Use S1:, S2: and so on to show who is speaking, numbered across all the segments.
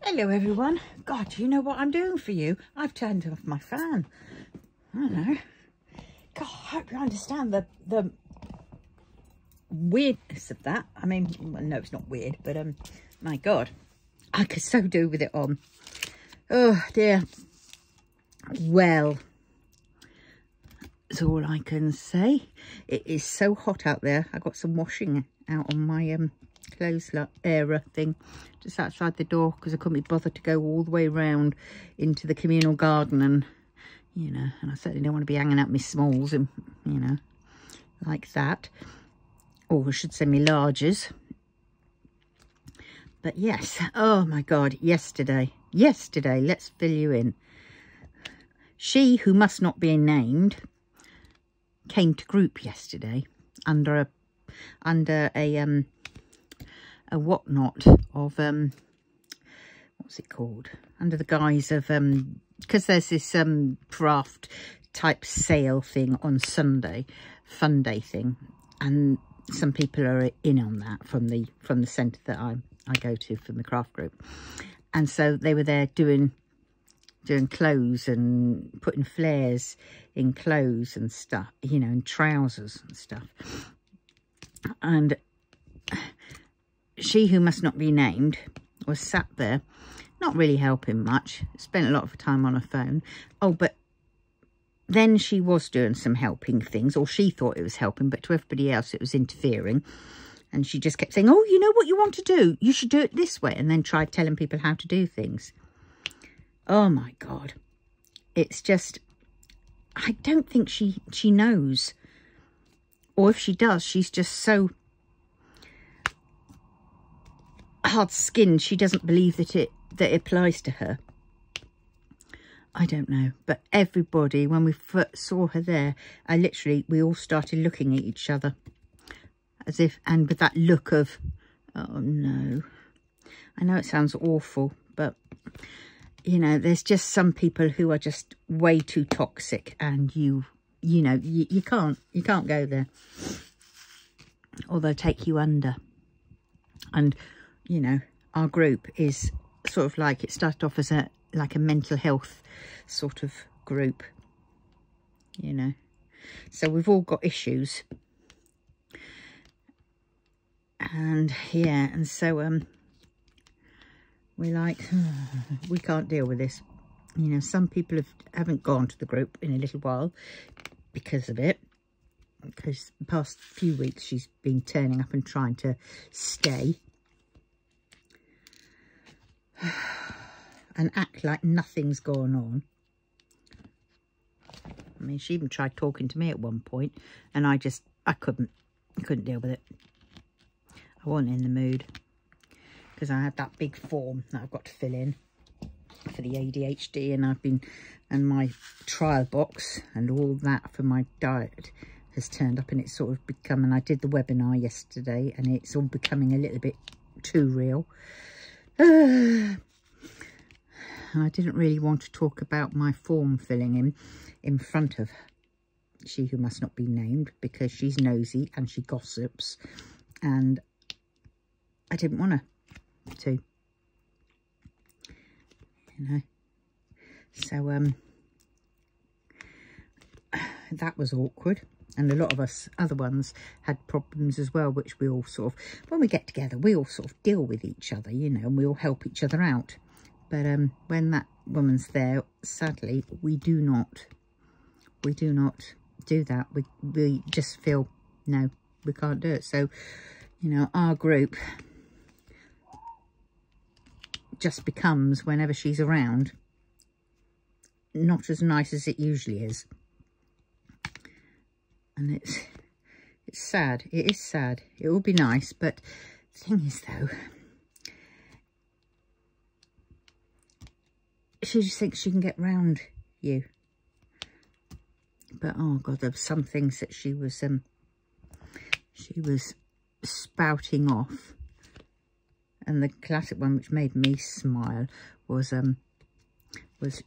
S1: Hello everyone. God, do you know what I'm doing for you? I've turned off my fan. I don't know. God, I hope you understand the weirdness of that. I mean, well, no, it's not weird, but my God, I could so do with it on. Oh dear. Well, that's all I can say. It is so hot out there. I got some washing out on my clothes area thing just outside the door because I couldn't be bothered to go all the way around into the communal garden, and you know, and I certainly don't want to be hanging out my smalls and you know, like that, or I should say my larges. But yes, oh my God, yesterday, let's fill you in. She who must not be named came to group yesterday under a whatnot of what's it called, under the guise of because there's this craft type sale thing on Sunday, fun day thing, and some people are in on that from the centre that I go to from the craft group, and so they were there doing clothes and putting flares in clothes and stuff, you know, and trousers and stuff. And she who must not be named was sat there, not really helping much, spent a lot of time on her phone. Oh, but then she was doing some helping things, or she thought it was helping, but to everybody else it was interfering. And she just kept saying, oh, you know what you want to do? You should do it this way. And then tried telling people how to do things. Oh, my God. It's just, I don't think she knows. Or if she does, she's just so hard-skinned, she doesn't believe that it applies to her. I don't know. But everybody, when we first saw her there, we all started looking at each other. As if, and with that look of, oh, no. I know it sounds awful, but you know, there's just some people who are just way too toxic, and you know, you can't go there, or they'll take you under. And you know, our group is sort of like, it started off as like a mental health sort of group, you know, so we've all got issues, and yeah, and so we're like, oh, we can't deal with this. You know, some people haven't gone to the group in a little while because of it, because the past few weeks she's been turning up and trying to stay and act like nothing's going on. I mean, she even tried talking to me at one point, and I couldn't deal with it. I wasn't in the mood, because I had that big form that I've got to fill in for the ADHD, and my trial box and all that for my diet has turned up, and it's sort of become, and I did the webinar yesterday, and it's all becoming a little bit too real. I didn't really want to talk about my form filling in front of she who must not be named, because she's nosy and she gossips, and I didn't want her to, you know. So that was awkward, and a lot of us other ones had problems as well, which we all sort of, when we get together, we all sort of deal with each other, you know, and we all help each other out. But when that woman's there, sadly, we do not do that. We just feel, no, we can't do it. So, you know, our group just becomes, whenever she's around, not as nice as it usually is. And it's sad. It is sad. It will be nice, but the thing is, though, she just thinks she can get round you. But oh God, there were some things that she was spouting off, and the classic one which made me smile was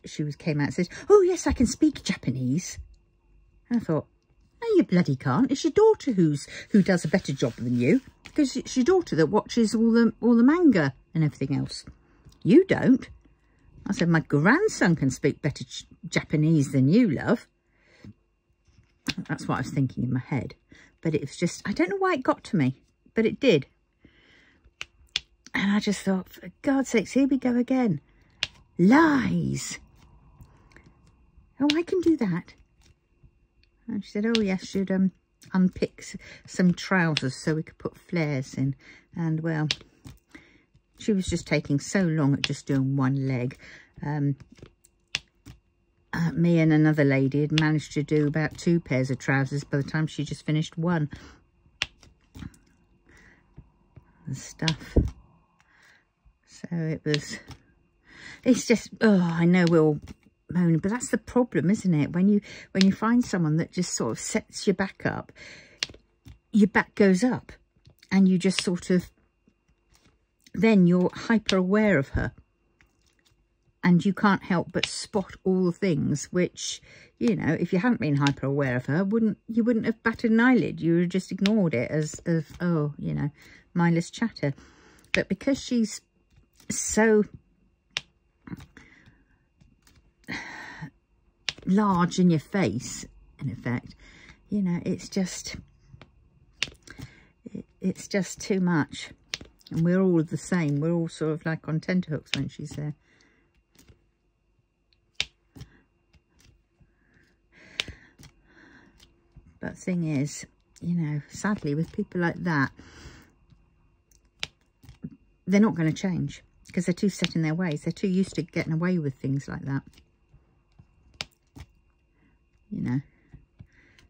S1: she came out and said, "Oh yes, I can speak Japanese." And I thought, no, you bloody can't. It's your daughter who does a better job than you, because it's your daughter that watches all the manga and everything else. You don't. I said, my grandson can speak better Japanese than you, love. That's what I was thinking in my head. But it was just, I don't know why it got to me, but it did. And I just thought, for God's sakes, here we go again. Lies. Oh, I can do that. And she said, oh, yes, should unpick some trousers so we could put flares in. And, well, she was just taking so long at just doing one leg. Me and another lady had managed to do about 2 pairs of trousers by the time she just finished one. The stuff. So it was, it's just, oh, I know we're all moaning, but that's the problem, isn't it? When you find someone that just sort of sets your back up, your back goes up and you just sort of, then you're hyper aware of her and you can't help but spot all the things which, you know, if you hadn't been hyper aware of her, you wouldn't have batted an eyelid. You would have just ignored it as oh, you know, mindless chatter. But because she's so large in your face, in effect, you know, it's just too much. And we're all the same. We're all sort of like on tenterhooks when she's there. But the thing is, you know, sadly with people like that, they're not going to change because they're too set in their ways. They're too used to getting away with things like that. You know,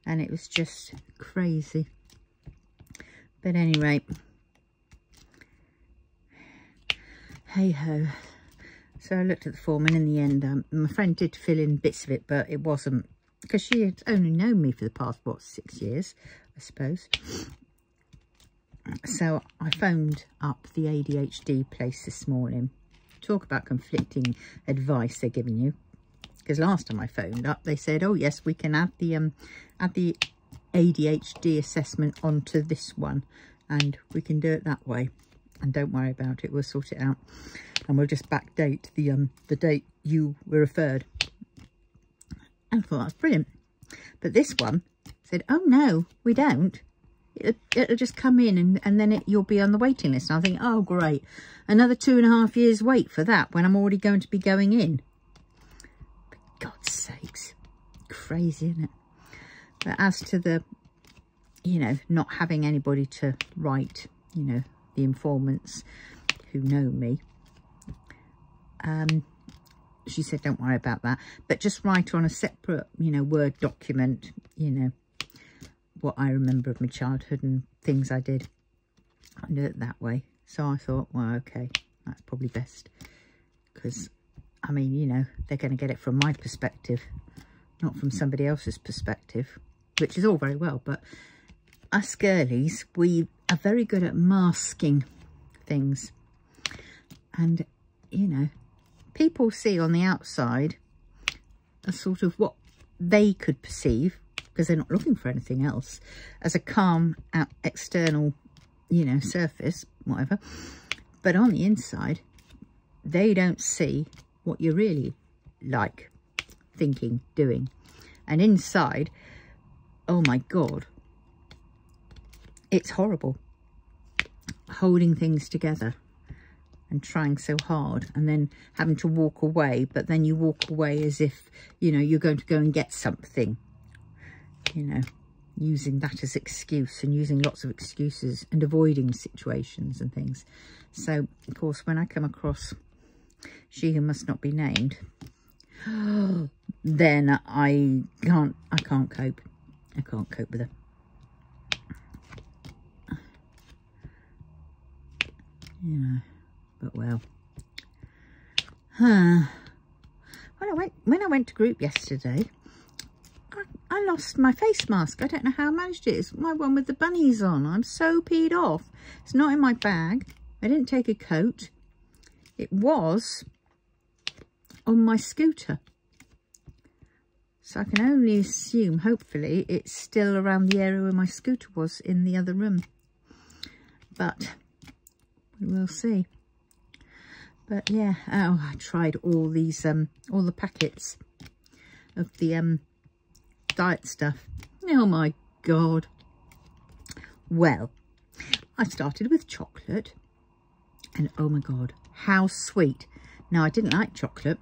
S1: and it was just crazy. But anyway, hey ho. So I looked at the form, and in the end, my friend did fill in bits of it, but it wasn't, because she had only known me for the past, what, 6 years, I suppose. So I phoned up the ADHD place this morning. Talk about conflicting advice they're giving you. Because last time I phoned up, they said, oh, yes, we can add the ADHD assessment onto this one. And we can do it that way. And don't worry about it. We'll sort it out. And we'll just backdate the date you were referred. And I thought, that's brilliant. But this one said, oh, no, we don't. It'll just come in and then you'll be on the waiting list. And I think, oh, great. Another 2.5 years wait for that when I'm already going to be going in. God's sakes, crazy, isn't it? But as to the, you know, not having anybody to write, you know, the informants who know me, she said, don't worry about that, but just write on a separate, you know, Word document, you know, what I remember of my childhood and things I did. I do it that way. So I thought, well, okay, that's probably best, because I mean, you know, they're going to get it from my perspective, not from somebody else's perspective, which is all very well. But us girlies, we are very good at masking things. And, you know, people see on the outside a sort of what they could perceive, because they're not looking for anything else, as a calm external, you know, surface, whatever. But on the inside, they don't see what you're really like, thinking, doing. And inside, oh my God, it's horrible. Holding things together and trying so hard and then having to walk away, but then you walk away as if, you know, you're going to go and get something, you know, using that as excuse and using lots of excuses and avoiding situations and things. So, of course, when I come across she who must not be named, then I can't cope. I can't cope with her. You know, but well. When I went to group yesterday, I lost my face mask. I don't know how I managed it. It's my one with the bunnies on. I'm so peed off. It's not in my bag. I didn't take a coat. It was on my scooter. So I can only assume, hopefully, it's still around the area where my scooter was in the other room. But we will see. But yeah, oh, I tried all these, all the packets of the diet stuff. Oh my God. Well, I started with chocolate, and oh my God, how sweet. Now, I didn't like chocolate.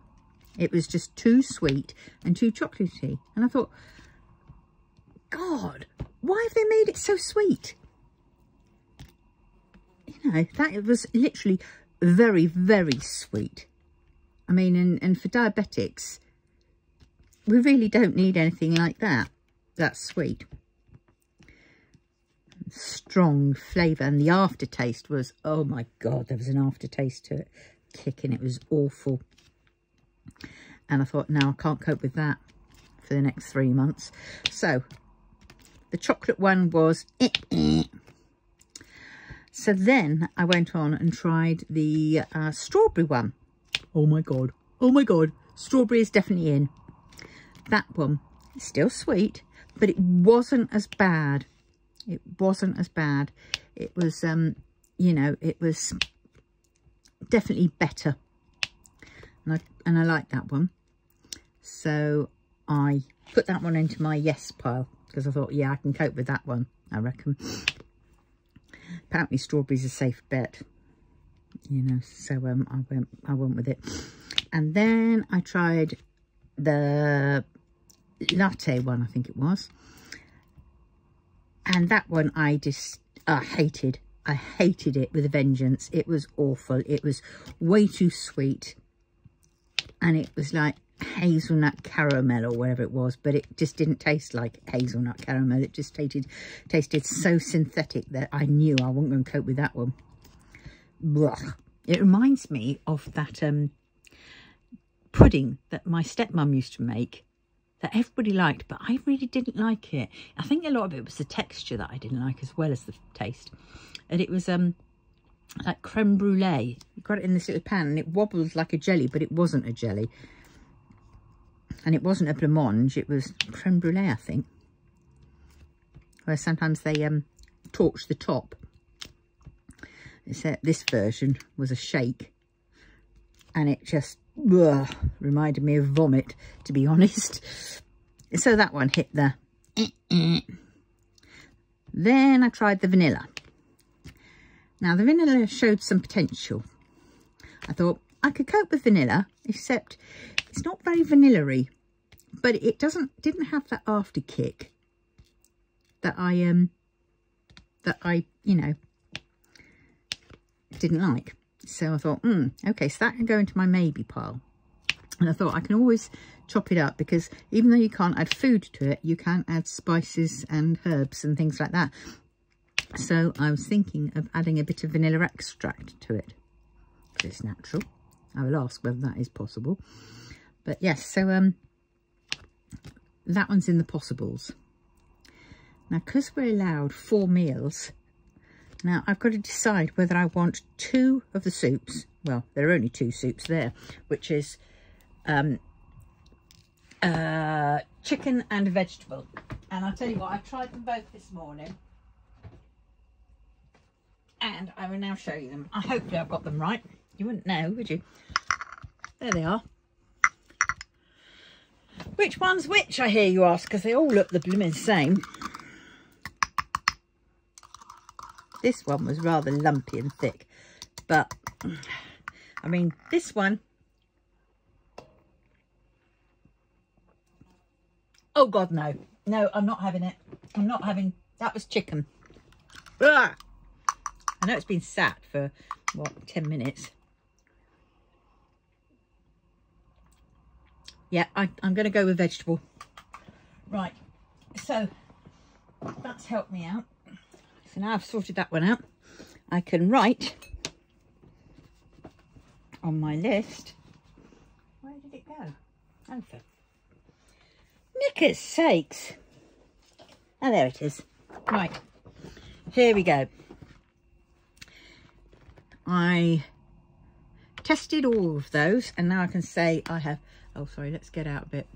S1: It was just too sweet and too chocolatey. And I thought, God, why have they made it so sweet? You know, that was literally very, very sweet. I mean, and for diabetics, we really don't need anything like that. That's sweet. Strong flavour, and the aftertaste was, oh my God, there was an aftertaste to it. Kicking, it was awful. And I thought, no, I can't cope with that for the next 3 months. So the chocolate one was So then I went on and tried the strawberry one. Oh my God, strawberry is definitely in. That one is still sweet, but it wasn't as bad. It wasn't as bad. It was, you know, it was definitely better. And I like that one. So I put that one into my yes pile, because I thought, yeah, I can cope with that one, I reckon. Apparently strawberries a safe bet, you know, so I went with it. And then I tried the latte one, I think it was. And that one I just hated. I hated it with a vengeance. It was awful. It was way too sweet. And it was like hazelnut caramel or whatever it was, but it just didn't taste like hazelnut caramel. It just tasted so synthetic that I knew I wasn't going to cope with that one. Blah. It reminds me of that pudding that my stepmom used to make that everybody liked, but I really didn't like it. I think a lot of it was the texture that I didn't like, as well as the taste. And it was like creme brulee. You got it in this little pan and it wobbled like a jelly, but it wasn't a jelly. And it wasn't a blancmange, it was creme brulee, I think. Where sometimes they torch the top. This version was a shake. And it just reminded me of vomit, to be honest. So that one hit the Then I tried the vanilla. Now the vanilla showed some potential. I thought I could cope with vanilla, except it's not very vanilla-y, but it didn't have that after kick that I you know, didn't like. So I thought, okay, so that can go into my maybe pile. And I thought I can always chop it up, because even though you can't add food to it, you can add spices and herbs and things like that. So I was thinking of adding a bit of vanilla extract to it, because it's natural. I will ask whether that is possible. But yes, so that one's in the possibles. Now, because we're allowed 4 meals, now I've got to decide whether I want 2 of the soups. Well, there are only 2 soups there, which is chicken and vegetable. And I'll tell you what, I tried them both this morning. And I will now show you them. Hopefully I've got them right. You wouldn't know, would you? There they are. Which one's which, I hear you ask, because they all look the blooming same. This one was rather lumpy and thick, but I mean, this one, oh God, no, I'm not having it. I'm not having, that was chicken. Ugh. I know it's been sat for, what, 10 minutes. Yeah, I'm going to go with vegetable. Right, so that's helped me out. So now I've sorted that one out, I can write on my list. Where did it go? Oh, for knickers sakes. Oh, there it is. Right, here we go. I tested all of those, and now I can say I have, oh sorry, let's get out a bit.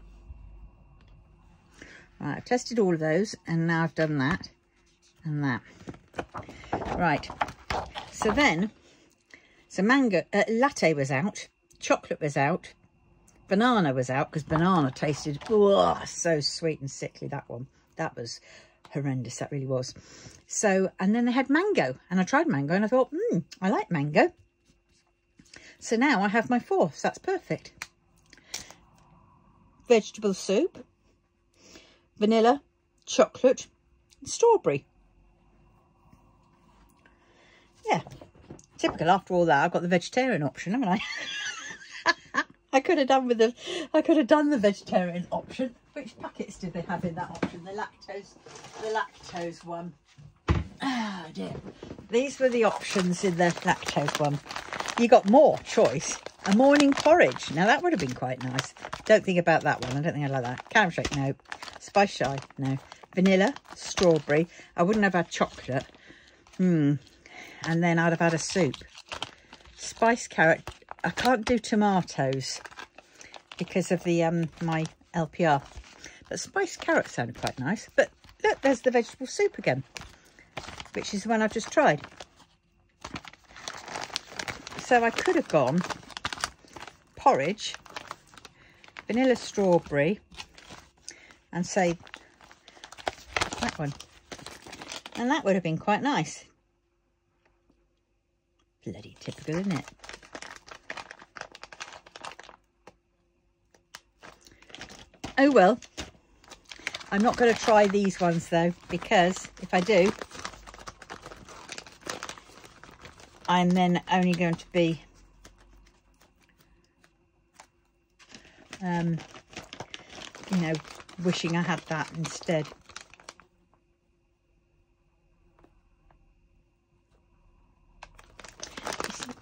S1: Right, I've tested all of those, and now I've done that. And that. Right, so then So mango, latte was out, chocolate was out, banana was out, because banana tasted, oh, so sweet and sickly, that one. That was horrendous, that really was. So, and then they had mango, and I tried mango, and I thought, I like mango. So now I have my 4, so that's perfect. Vegetable soup, vanilla, chocolate, and strawberry. Yeah, typical. After all that, I've got the vegetarian option, haven't I? I could have done the vegetarian option. Which packets did they have in that option? The lactose one. Oh dear. These were the options in the lactose one. You got more choice. A morning porridge. Now that would have been quite nice. Don't think about that one. I don't think I like that. Caram shake, no. Spice shy, no. Vanilla, strawberry. I wouldn't have had chocolate. And then I'd have had a soup. Spice carrot. I can't do tomatoes because of the my LPR. But spiced carrot sounded quite nice. But look, there's the vegetable soup again, which is the one I've just tried. So I could have gone porridge, vanilla strawberry, and say that one. And that would have been quite nice. Bloody typical, isn't it? Oh well. I'm not going to try these ones though, because if I do, I'm then only going to be you know, wishing I had that instead.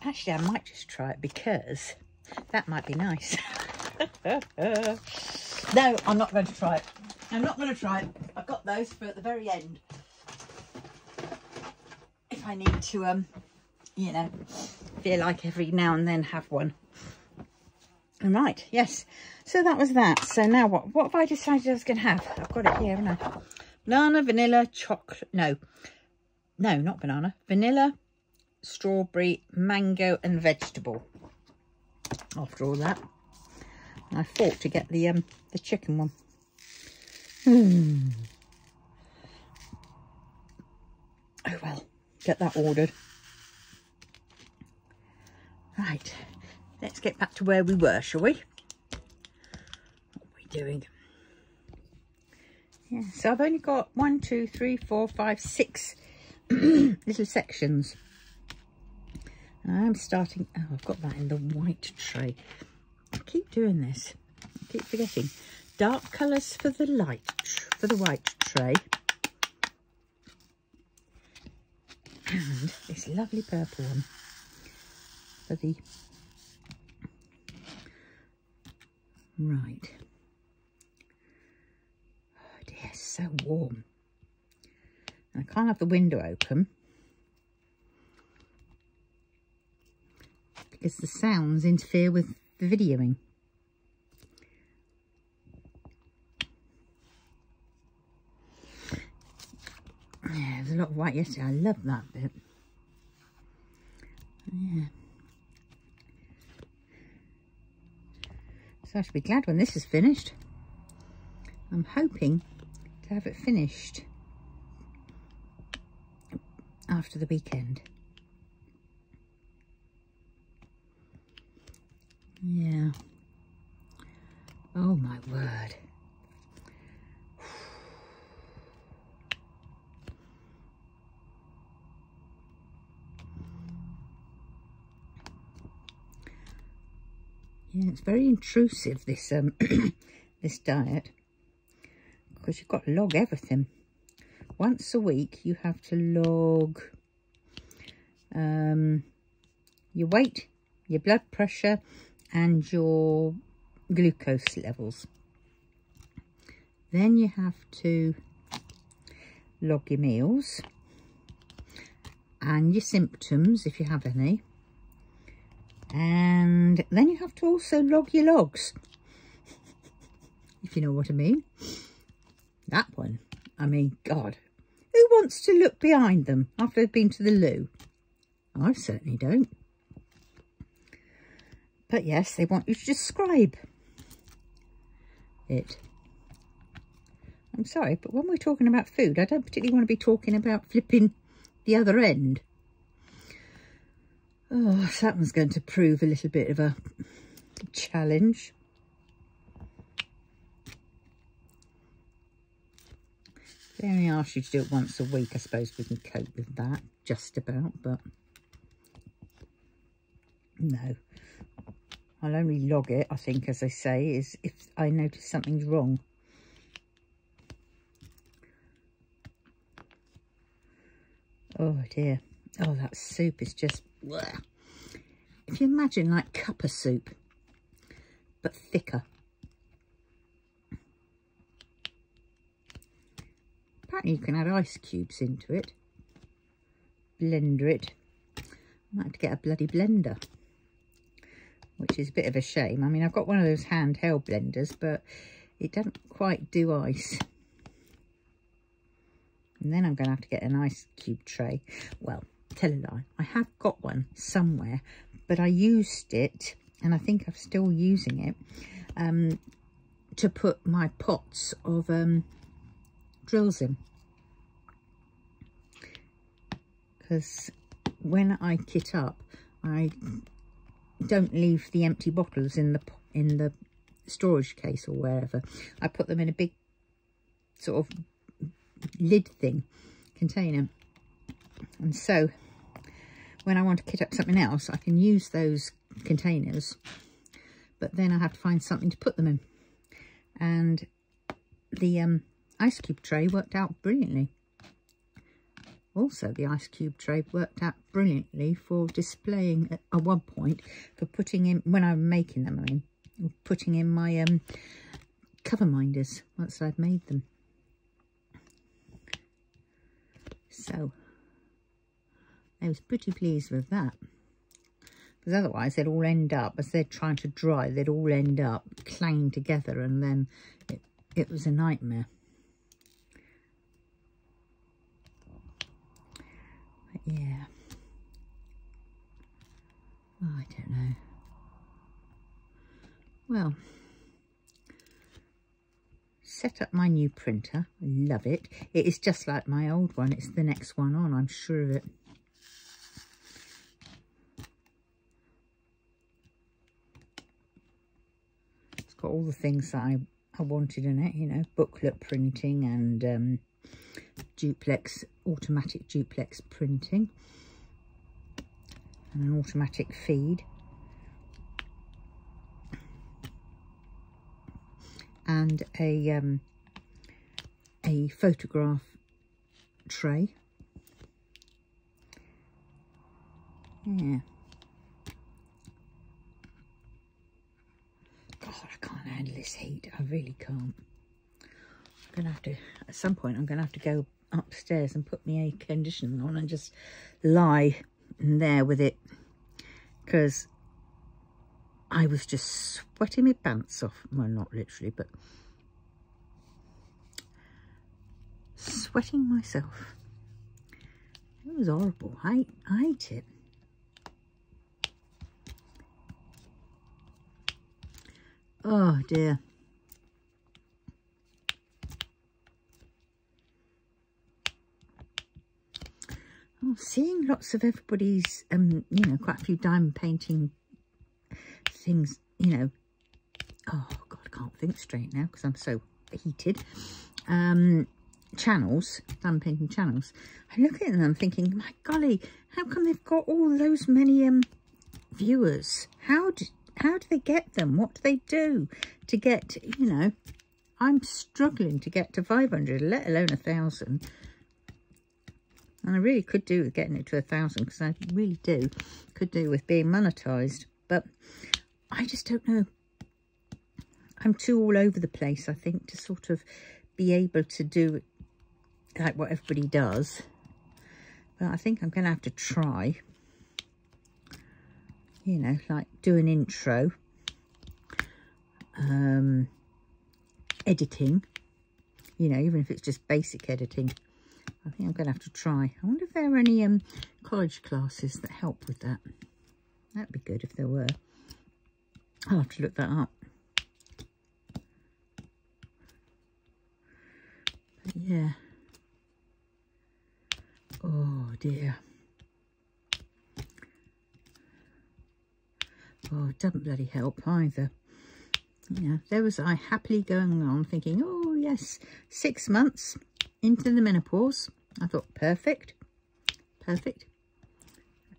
S1: Actually, I might just try it because that might be nice. No, I'm not going to try it. I'm not going to try it. I've got those for at the very end. If I need to, you know, feel like every now and then have one. Right, yes. So that was that. So now what? What have I decided I was going to have? I've got it here, haven't I? Banana, vanilla, chocolate. No, not banana. Vanilla, strawberry, mango and vegetable. After all that, I fought to get the chicken one. Oh well, get that ordered. Right, let's get back to where we were, shall we? What are we doing? Yeah, so I've only got 1, 2, 3, 4, 5, 6 little sections. And I'm starting, oh, I've got that in the white tray. I keep doing this. I keep forgetting. Dark colours for the white tray. And this lovely purple one for the, right. Oh dear, it's so warm. And I can't have the window open because the sounds interfere with the videoing. Yeah, there's a lot of white yesterday. I love that bit. Yeah. So I should be glad when this is finished. I'm hoping to have it finished after the weekend. Yeah. Oh my word. Yeah, it's very intrusive, this this diet, because you've got to log everything. Once a week you have to log your weight, your blood pressure and your glucose levels. Then you have to log your meals and your symptoms if you have any. And then you have to also log your logs, if you know what I mean. That one, I mean, God, who wants to look behind them after they've been to the loo? I certainly don't. But yes, they want you to describe it. I'm sorry, but when we're talking about food, I don't particularly want to be talking about flipping the other end. Oh, so that one's going to prove a little bit of a challenge. They only ask you to do it once a week. I suppose we can cope with that, just about, but no. I'll only log it, I think, as they say, is if I notice something's wrong. Oh dear. Oh, that soup is just... bleh. If you imagine like cuppa soup, but thicker. Apparently you can add ice cubes into it. Blender it. I might have to get a bloody blender, which is a bit of a shame. I mean, I've got one of those handheld blenders, but it doesn't quite do ice. And then I'm going to have to get an ice cube tray. Well, tell a lie, I have got one somewhere, but I used it, and I think I'm still using it, to put my pots of drills in. Because when I kit up, I don't leave the empty bottles in the storage case or wherever. I put them in a big sort of lid thing, container. And so when I want to kit up something else, I can use those containers, but then I have to find something to put them in. And the ice cube tray worked out brilliantly. Also, the ice cube tray worked out brilliantly for displaying at one point, for putting in, when I'm making them, I mean, putting in my cover minders once I've made them. So I was pretty pleased with that, because otherwise they'd all end up, as they're trying to dry, they'd all end up clanging together, and then it was a nightmare. But yeah, oh, I don't know. Well, set up my new printer. I love it. It is just like my old one. It's the next one on, I'm sure of it. It's got all the things that I wanted in it, you know, booklet printing and duplex, automatic duplex printing, and an automatic feed, and a photograph tray. Yeah. God, I can't handle this heat. I really can't. I'm gonna have to, at some point, I'm gonna have to go upstairs and put my air conditioning on and just lie in there with it, because I was just sweating my pants off. Well, not literally, but sweating myself. It was horrible. I hate it. Oh dear. Oh, seeing lots of everybody's, you know, quite a few diamond painting things, you know. Oh God, I can't think straight now because I'm so heated. Channels, diamond painting channels. I look at them thinking, my golly, how come they've got all those many viewers? How do they get them? What do they do to get, you know? I'm struggling to get to 500, let alone 1,000. And I really could do with getting it to 1,000, because I really could do with being monetized. But I just don't know. I'm too all over the place, I think, to sort of be able to do like what everybody does. But I think I'm going to have to try. You know, like do an intro. Editing. You know, even if it's just basic editing. I think I'm going to have to try. I wonder if there are any college classes that help with that. That'd be good if there were. I'll have to look that up. But yeah. Oh dear. Oh, it doesn't bloody help either. Yeah, there was I happily going on thinking, oh yes, 6 months into the menopause. I thought, perfect, perfect.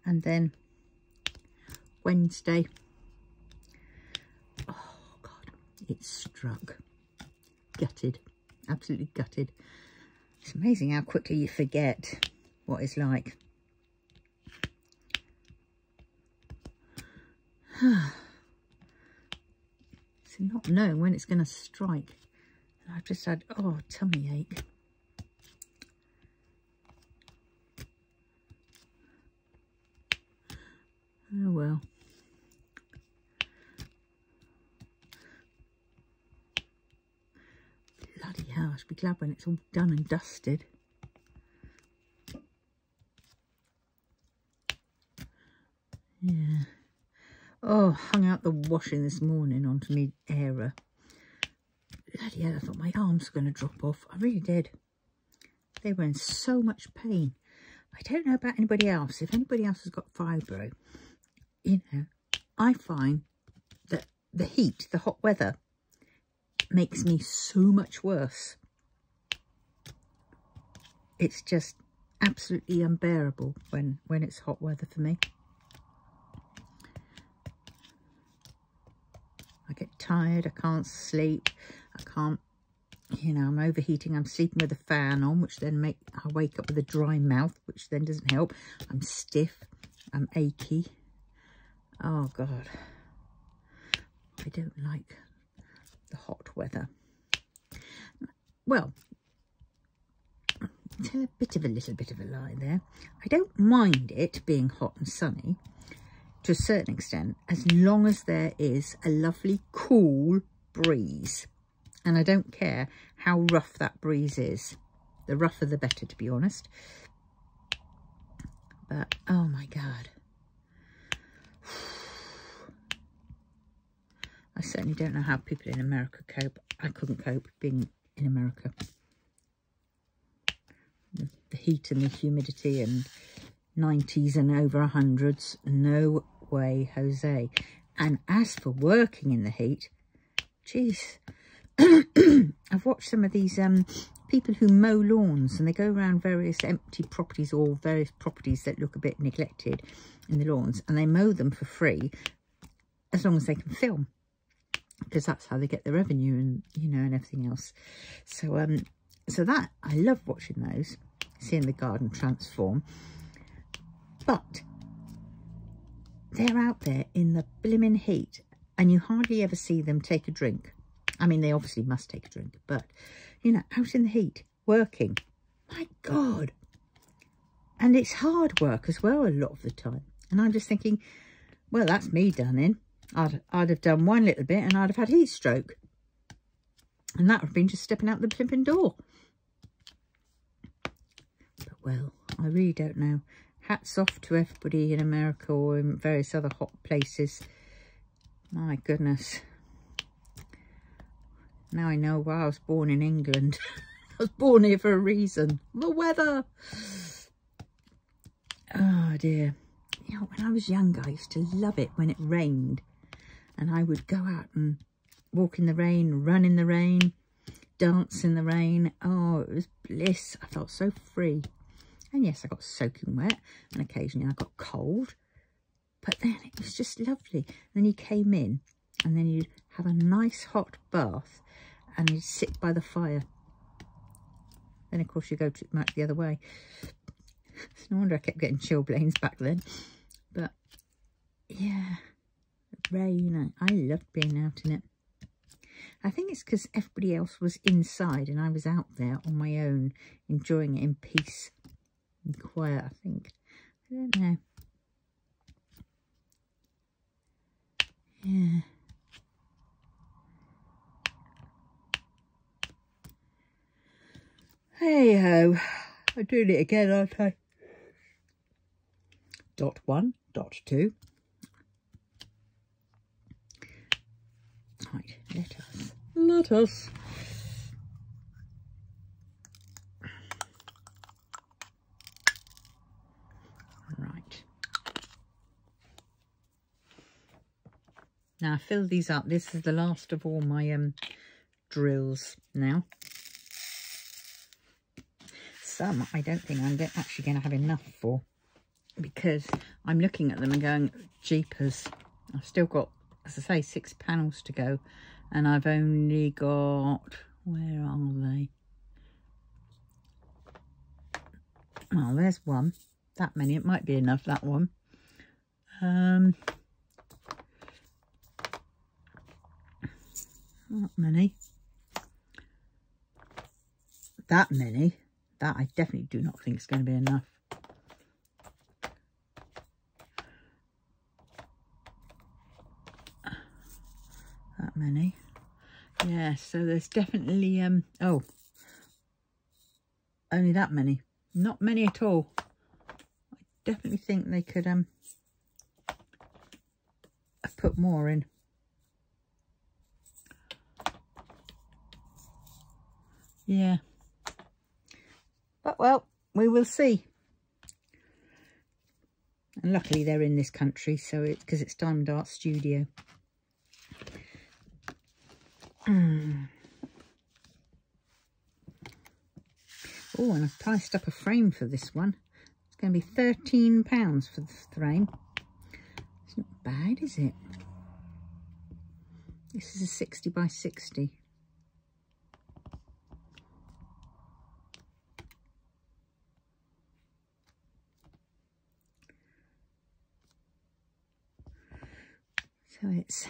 S1: And then Wednesday, oh God, it struck. Gutted, absolutely gutted. It's amazing how quickly you forget what it's like. So not knowing when it's going to strike. I've just had, oh, tummy ache. Oh well. Bloody hell, I should be glad when it's all done and dusted. Yeah. Oh, hung out the washing this morning onto me Hare. Bloody hell, I thought my arms were going to drop off. I really did. They were in so much pain. I don't know about anybody else. If anybody else has got fibro, you know, I find that the heat, the hot weather, makes me so much worse. It's just absolutely unbearable when it's hot weather for me. I get tired, I can't sleep, I can't, you know, I'm overheating, I'm sleeping with a fan on, which then I wake up with a dry mouth, which then doesn't help. I'm stiff, I'm achy. Oh God, I don't like the hot weather. Well, I'll tell a little bit of a lie there. I don't mind it being hot and sunny to a certain extent, as long as there is a lovely cool breeze. And I don't care how rough that breeze is. The rougher the better, to be honest. But, oh my God. I certainly don't know how people in America cope. I couldn't cope being in America. The heat and the humidity and 90s and over 100s. No way, Jose. And as for working in the heat, geez, I've watched some of these people who mow lawns, and they go around various empty properties or various properties that look a bit neglected in the lawns, and they mow them for free as long as they can film, because that's how they get the revenue and, you know, and everything else. So so that, I love watching those, seeing the garden transform. But they're out there in the blimmin' heat, and you hardly ever see them take a drink. I mean, they obviously must take a drink, but, you know, out in the heat, working. My God. And it's hard work as well a lot of the time. And I'm just thinking, well, that's me done in. I'd have done one little bit and I'd have had heat stroke. And that would have been just stepping out the flipping door. But, well, I really don't know. Hats off to everybody in America or in various other hot places. My goodness. Now I know why I was born in England. I was born here for a reason. The weather. Oh dear. You know, when I was younger, I used to love it when it rained. And I would go out and walk in the rain, run in the rain, dance in the rain. Oh, it was bliss. I felt so free. And yes, I got soaking wet, and occasionally I got cold. But then it was just lovely. And then you came in, and then you'd have a nice hot bath, and you'd sit by the fire. Then, of course, you go back the other way. It's no wonder I kept getting chilblains back then. But, yeah, rain, I loved being out in it. I think it's because everybody else was inside and I was out there on my own, enjoying it in peace and quiet, I think. I don't know. Yeah. Hey-ho. I'm doing it again, aren't I? Dot 1, dot 2. Right, let us. Right. Now I fill these up. This is the last of all my drills now. Some I don't think I'm actually going to have enough for, because I'm looking at them and going, jeepers, I've still got, as I say, 6 panels to go, and I've only got, where are they? Oh, there's one. That many. It might be enough, that one. Not many. That many. That I definitely do not think is going to be enough. That many. Yeah, so there's definitely oh, only that many. Not many at all. I definitely think they could have put more in. Yeah. But well, we will see. And luckily they're in this country, so it's because it's Diamond Art Studio. Oh, and I've priced up a frame for this one. It's going to be £13 for the frame. It's not bad, is it? This is a 60 by 60. So it's...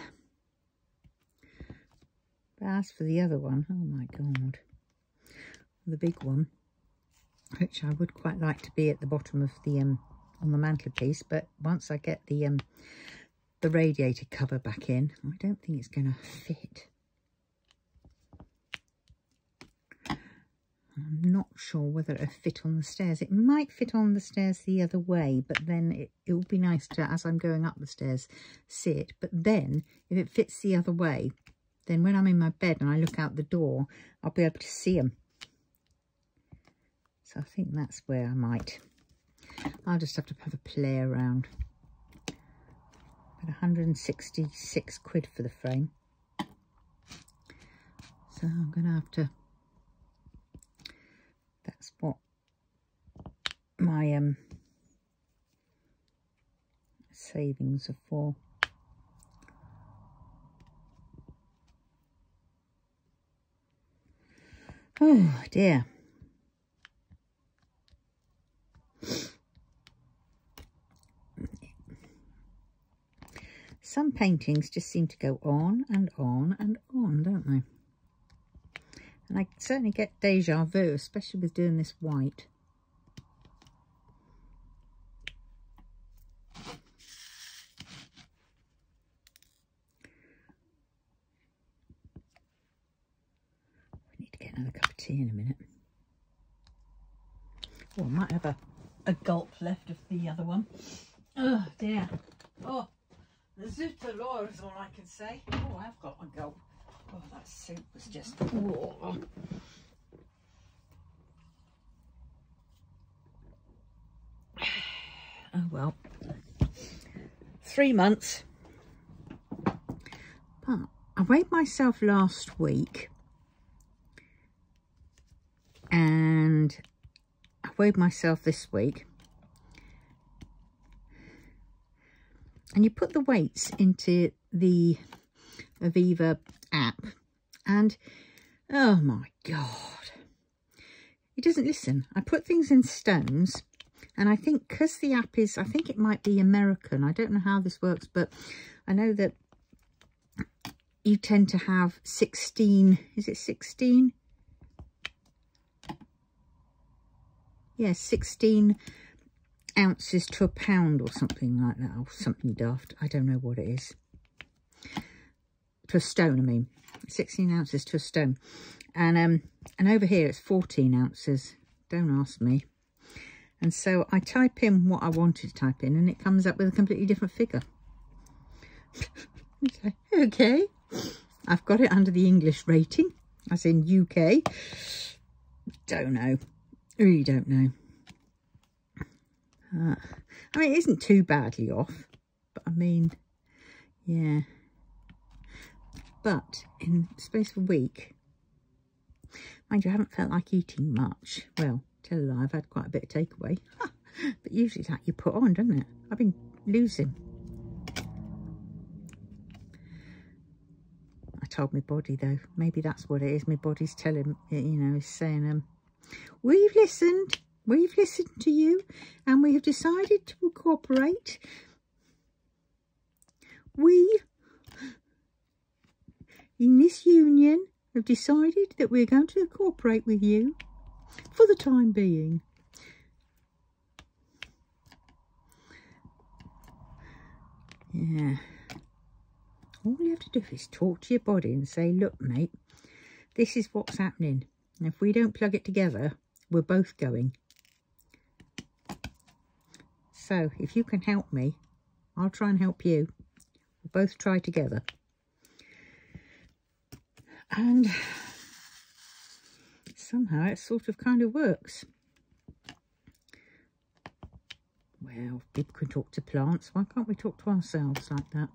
S1: But as for the other one, oh my God, the big one, which I would quite like to be at the bottom of the on the mantelpiece, but once I get the radiator cover back in, I don't think it's going to fit. I'm not sure whether it'll fit on the stairs. It might fit on the stairs the other way, but then it would be nice to, as I'm going up the stairs, see it. But then, if it fits the other way, then when I'm in my bed and I look out the door, I'll be able to see them. So I think that's where I might. I'll just have to have a play around. But 166 quid for the frame. So I'm going to have to... That's what my savings are for. Oh dear. Some paintings just seem to go on and on and on, don't they? And I certainly get deja vu, especially with doing this white. We need to get another cup of tea in a minute. Oh, I might have a gulp left of the other one. Oh dear. Oh, the Zutaloor is all I can say. Oh, I've got a gulp. Oh, that soup was just... Oh. Oh well. 3 months. But I weighed myself last week. And I weighed myself this week. And you put the weights into the Aviva app, and oh my God, it doesn't listen. I put things in stones, and I think because the app is, I think it might be American, I don't know how this works, but I know that you tend to have 16, is it 16? Yeah, 16 ounces to a pound or something like that, or something daft. I don't know what it is. To a stone, I mean. 16 ounces to a stone. And over here it's 14 ounces. Don't ask me. And so I type in what I wanted to type in, and it comes up with a completely different figure. Okay. I've got it under the English rating, as in UK. Don't know. Really don't know. I mean, it isn't too badly off, but I mean, yeah. But in the space of a week, mind you, I haven't felt like eating much. Well, tell a lie, I've had quite a bit of takeaway. But usually it's like you put on, doesn't it? I've been losing. I told my body, though. Maybe that's what it is. My body's telling, you know, is saying, we've listened to you, and we have decided to cooperate. We, in this union, have decided that we're going to cooperate with you for the time being. Yeah. All you have to do is talk to your body and say, look, mate, this is what's happening. And if we don't plug it together, we're both going. So if you can help me, I'll try and help you. We'll both try together. And somehow it sort of kind of works. Well, people can talk to plants. Why can't we talk to ourselves like that?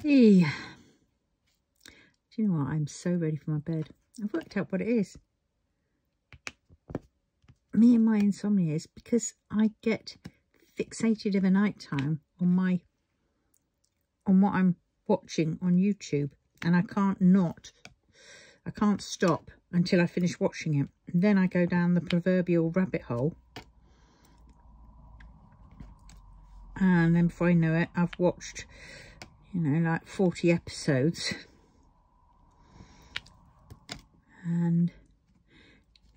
S1: Yeah. Do you know what? I'm so ready for my bed. I've worked out what it is. Me and my insomnia is because I get fixated of a night time on what I'm watching on YouTube, and I can't stop until I finish watching it. And then I go down the proverbial rabbit hole, and then before I know it, I've watched, you know, like 40 episodes, and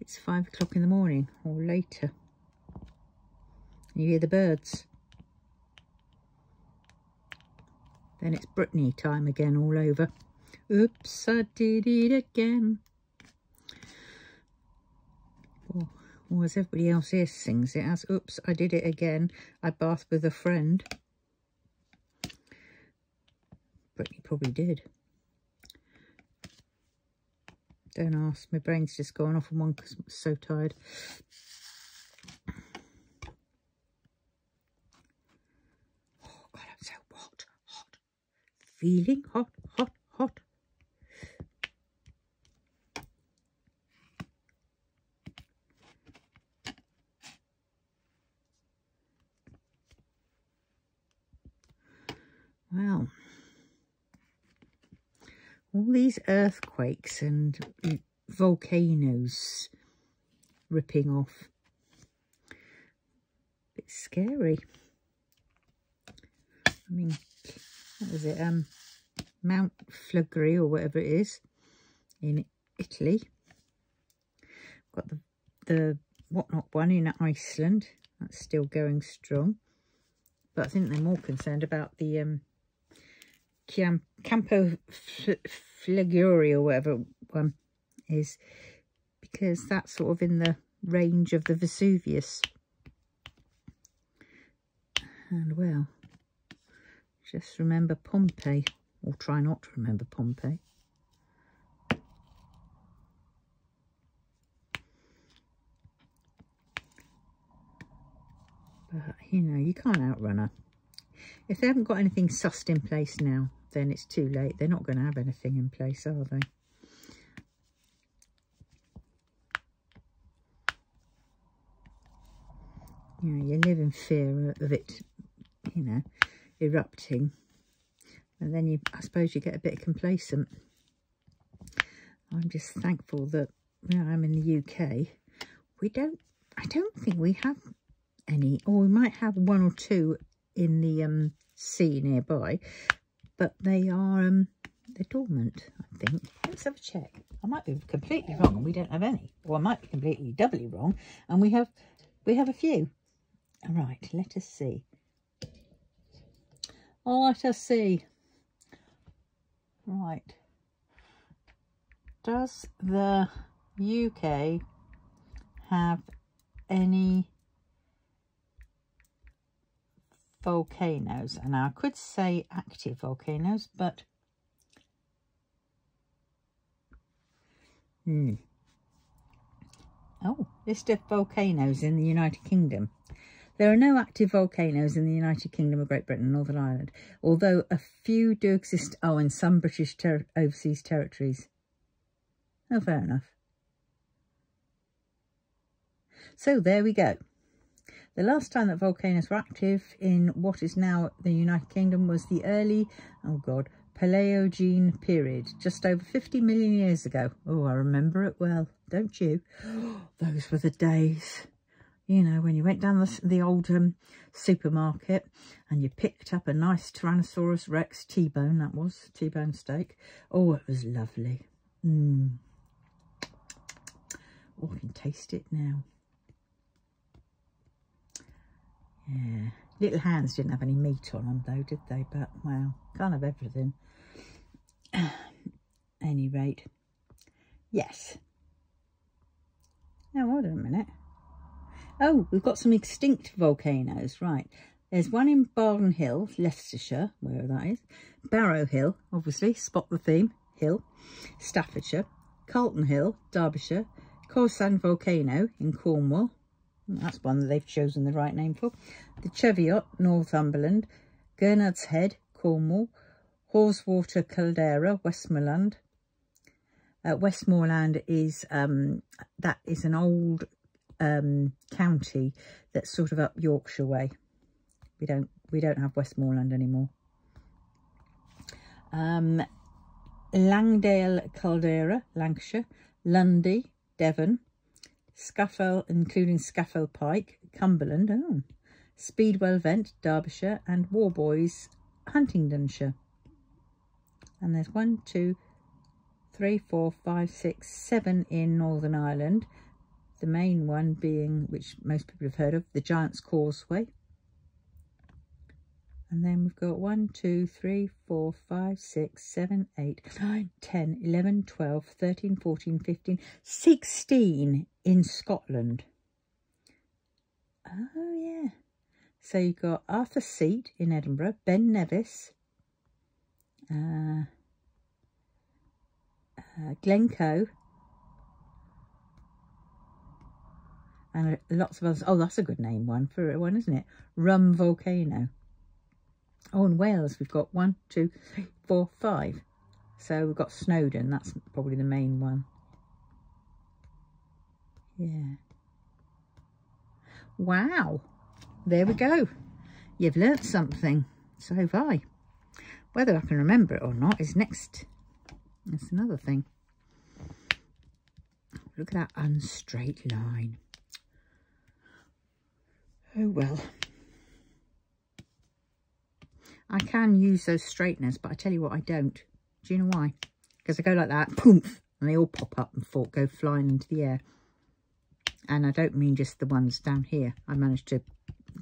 S1: it's 5 o'clock in the morning or later. You hear the birds. Then it's Britney time again all over. Oops, I did it again. Or as everybody else here sings it as, oops, I did it again. I bathed with a friend. Britney probably did. Don't ask. My brain's just gone off on one because I'm so tired. Oh, God, I'm so hot. Feeling hot. Well, all these earthquakes and volcanoes ripping off. It's scary. I mean, what was it? Mount Folklore or whatever it is in Italy. Got the whatnot one in Iceland. That's still going strong. But I think they're more concerned about the Campo Folklore or whatever one is, because that's sort of in the range of the Vesuvius. And well, just remember Pompeii, or try not to remember Pompeii. But, you know, you can't outrun her. If they haven't got anything sussed in place now, then it's too late. They're not going to have anything in place, are they? You know, you live in fear of it, you know, erupting. And then I suppose you get a bit complacent. I'm just thankful that, you know, I'm in the UK. I don't think we have any, or we might have one or two in the sea nearby, but they are they're dormant, I think. Let's have a check. I might be completely wrong and we don't have any, or I might be completely doubly wrong and we have a few. All right, let us see. Let us see. Right. Does the UK have any volcanoes. And I could say active volcanoes, but oh, list of volcanoes in the United Kingdom. There are no active volcanoes in the United Kingdom of Great Britain and Northern Ireland, although a few do exist, in some British overseas territories. Oh, fair enough. So there we go. The last time that volcanoes were active in what is now the United Kingdom was the early, Paleogene period, just over 50 million years ago. Oh, I remember it well, don't you? Those were the days. You know, when you went down the old supermarket and you picked up a nice Tyrannosaurus Rex T-bone, that was, T-bone steak. Oh, it was lovely. Oh, I can taste it now. Yeah. Little hands didn't have any meat on them though, did they? But, well, can't have everything. Any rate, yes. Now, hold on a minute. Oh, we've got some extinct volcanoes, right. There's one in Barden Hill, Leicestershire, wherever that is. Barrow Hill, obviously, spot the theme, Hill, Staffordshire. Carlton Hill, Derbyshire. Corsand Volcano in Cornwall. That's one that they've chosen the right name for. The Cheviot, Northumberland. Gurnard's Head, Cornwall. Haweswater Caldera, Westmoreland. Westmoreland is, that is an old county that's sort of up Yorkshire way. We don't have Westmoreland anymore. Langdale Caldera, Lancashire. Lundy, Devon. Scafell, including Scafell Pike, Cumberland. Oh. Speedwell Vent, Derbyshire. And Warboys, Huntingdonshire. And there's 1, 2, 3, 4, 5, 6, 7 in Northern Ireland. The main one being, which most people have heard of, the Giant's Causeway. And then we've got 1, 2, 3, 4, 5, 6, 7, 8, 9, 10, 11, 12, 13, 14, 15, 16 in Scotland. Oh, yeah. So you've got Arthur Seat in Edinburgh, Ben Nevis, Glencoe, and lots of others. Oh, that's a good name one for one, isn't it? Rum Volcano. Oh, in Wales we've got 1, 2, 3, 4, 5. So we've got Snowdon. That's probably the main one. Yeah. Wow. There we go. You've learnt something. So have I. Whether I can remember it or not is next. That's another thing. Look at that unstraight line. Oh well. I can use those straighteners, but I tell you what, I don't. Do you know why? Because I go like that, poof, and they all pop up and go flying into the air. And I don't mean just the ones down here. I managed to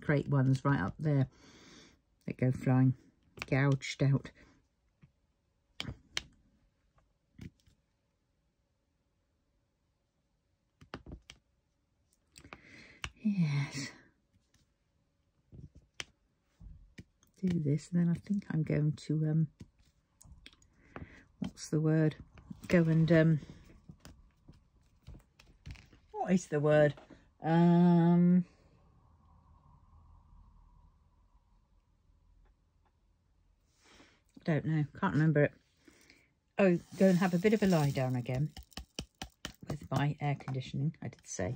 S1: create ones right up there that go flying, gouged out. Yes. Do this, and then I think I'm going to what's the word? Go and what is the word? Don't know, can't remember it. Oh, go and have a bit of a lie down again with my air conditioning. I did say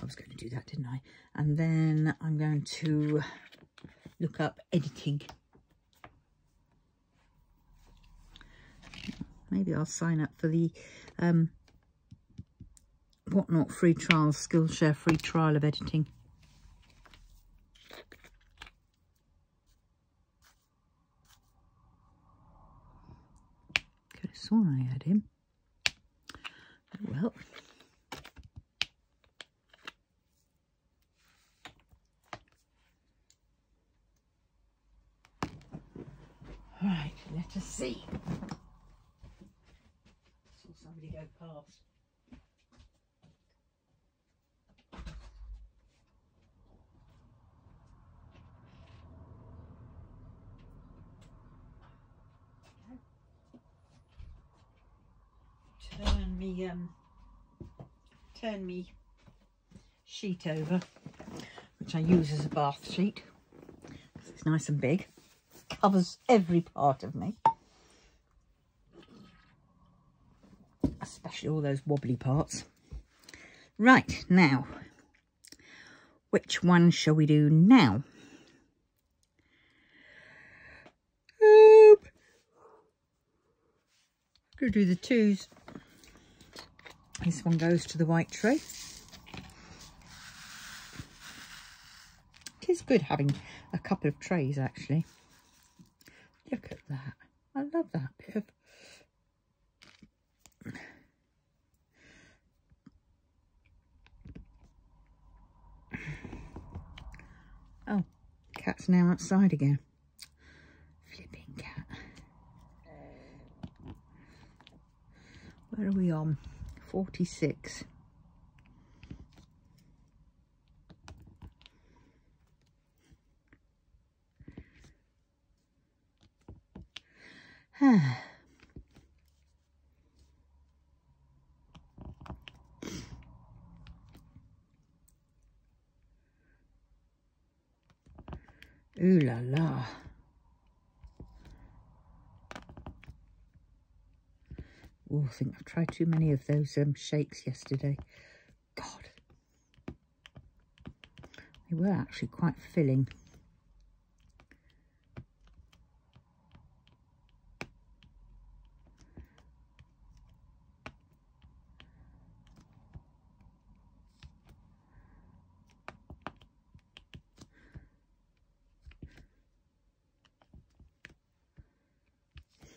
S1: I was going to do that, didn't I? And then I'm going to look up editing. Maybe I'll sign up for the Whatnot free trial, Skillshare free trial of editing. Could have sworn I had him. Oh well. Right, let us see. Saw somebody go past. me sheet over, which I use as a bath sheet. It's nice and big, covers every part of me, especially all those wobbly parts. Right, now, which one shall we do now? Gonna do the twos. This one goes to the white tray. It is good having a couple of trays, actually. Look at that. I love that bit of... Oh, cat's now outside again. Flipping cat. Where are we on? 46. Ooh la la. Oh, I think I've tried too many of those shakes yesterday. God. They were actually quite filling.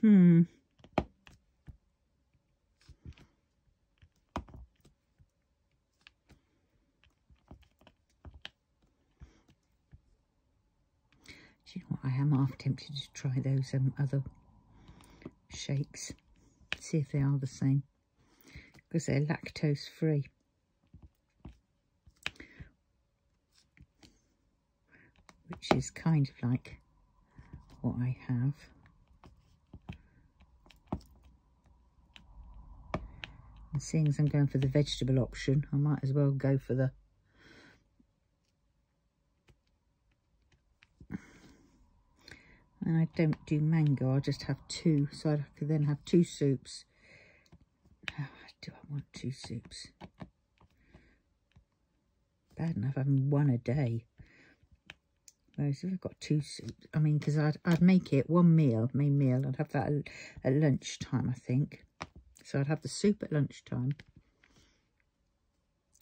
S1: Do you know what? I am half tempted to try those other shakes. See if they are the same. Because they're lactose free. Which is kind of like what I have. And seeing as I'm going for the vegetable option, I might as well go for the... And I don't do mango, I'll just have two. So I could then have two soups. Oh, do I want two soups? Bad enough having one a day. Whereas if I've got two soups, I mean, because I'd make it one meal, main meal. I'd have that at lunchtime, I think. So I'd have the soup at lunchtime.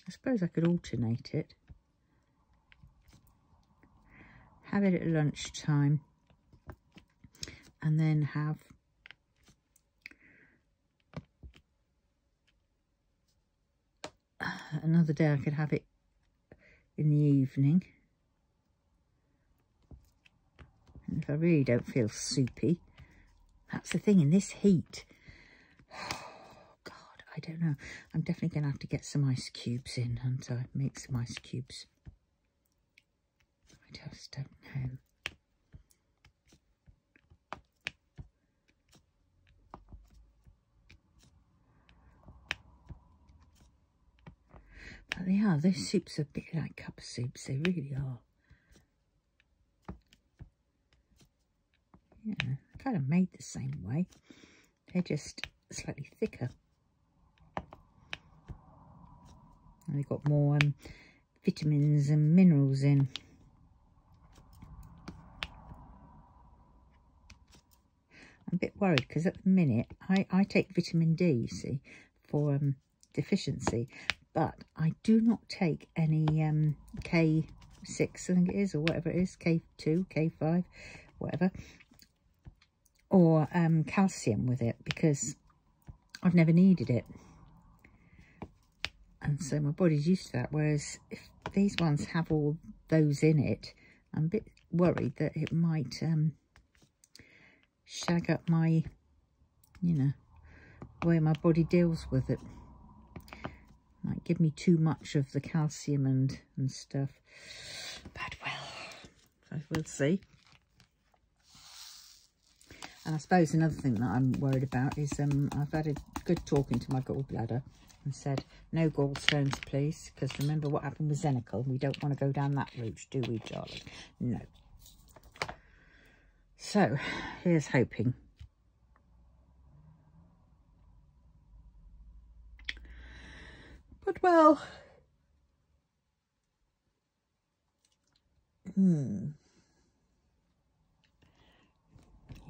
S1: I suppose I could alternate it. Have it at lunchtime. And then have another day I could have it in the evening. And if I really don't feel soupy, that's the thing in this heat. Oh God, I don't know. I'm definitely going to have to get some ice cubes in and make some ice cubes. I just don't know. But they are, those soups are a bit like cup of soups, they really are. Yeah, kind of made the same way. They're just slightly thicker. And they've got more vitamins and minerals in. I'm a bit worried because at the minute I take vitamin D, you see, for deficiency. But I do not take any K6, I think it is, or whatever it is, K2, K5, whatever, or calcium with it because I've never needed it. And so my body's used to that, whereas if these ones have all those in it, I'm a bit worried that it might shag up my, you know, the way my body deals with it. Might give me too much of the calcium and stuff. But well, we'll see. And I suppose another thing that I'm worried about is I've had a good talking to my gallbladder and said, no gallstones, please, because remember what happened with Xenical. We don't want to go down that route, do we, darling? No. So, here's hoping. But, well...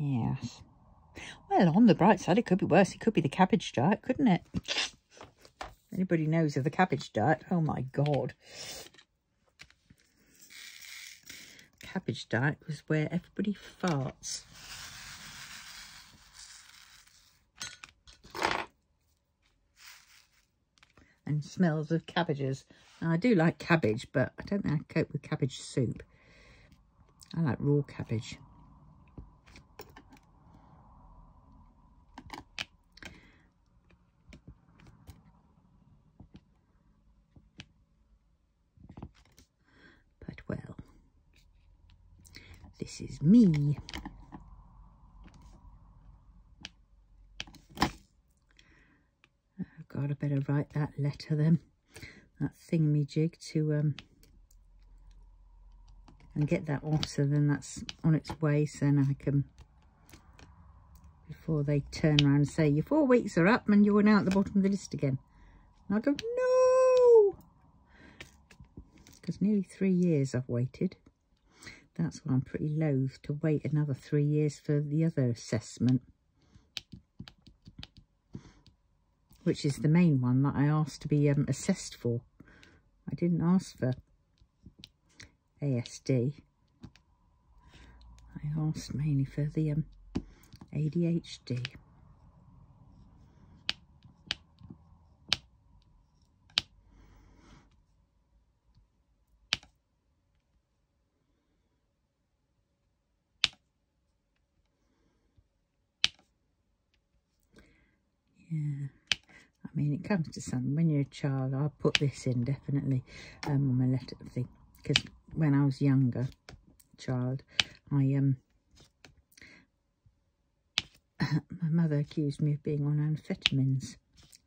S1: Yes. Well, on the bright side, it could be worse. It could be the cabbage diet, couldn't it? Anybody knows of the cabbage diet? Oh, my God. Cabbage diet was where everybody farts. And smells of cabbages. Now, I do like cabbage, but I don't think I cope with cabbage soup. I like raw cabbage. But, well, this is me. Oh, God, I better write that letter then. That thingamajig to, and get that off, so then that's on its way, so then I can, before they turn around and say, your 4 weeks are up and you're now at the bottom of the list again. And I go, no! Because nearly 3 years I've waited. That's why I'm pretty loath to wait another 3 years for the other assessment, which is the main one that I asked to be assessed for. I didn't ask for ASD. I asked mainly for the ADHD. Yeah. I mean, it comes to something. When you're a child, I'll put this in definitely on my letter thing. Because when I was younger, child, my mother accused me of being on amphetamines.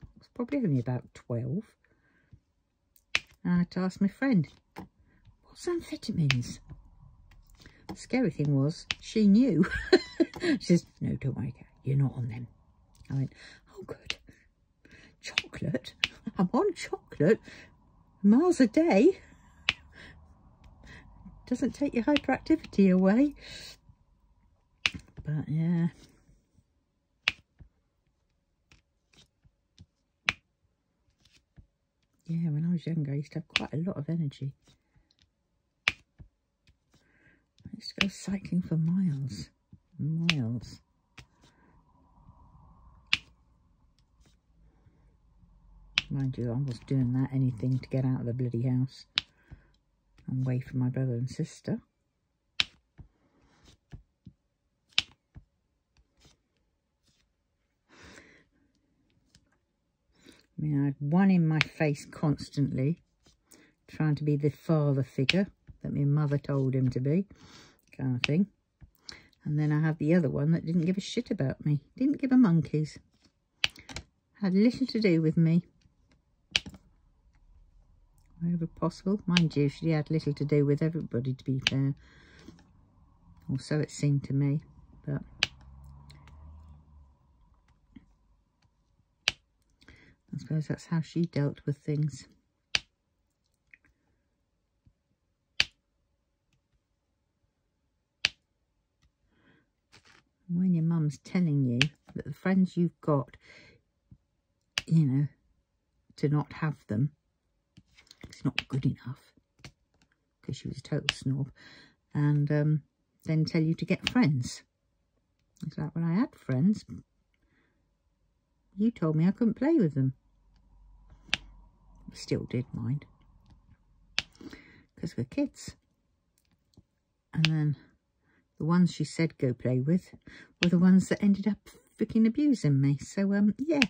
S1: I was probably only about 12. And I had to ask my friend, what's amphetamines? The scary thing was, she knew. She says, no, don't worry, you're not on them. I went, oh, good. Chocolate? I'm on chocolate. Miles a day. Doesn't take your hyperactivity away. But, yeah. Yeah, when I was younger, I used to have quite a lot of energy. I used to go cycling for miles. Miles. Mind you, I was doing that, anything to get out of the bloody house and away from my brother and sister. I mean, I had one in my face constantly, trying to be the father figure that my mother told him to be, kind of thing. And then I had the other one that didn't give a shit about me, didn't give a monkeys, had little to do with me. Wherever possible. Mind you, she had little to do with everybody, to be fair. Or so it seemed to me. But I suppose that's how she dealt with things. When your mum's telling you that the friends you've got, you know, to not have them, it's not good enough, because she was a total snob, and then tell you to get friends. It's like, when I had friends, you told me I couldn't play with them. I still did, mind, because we're kids. And then the ones she said go play with were the ones that ended up freaking abusing me. So, yeah,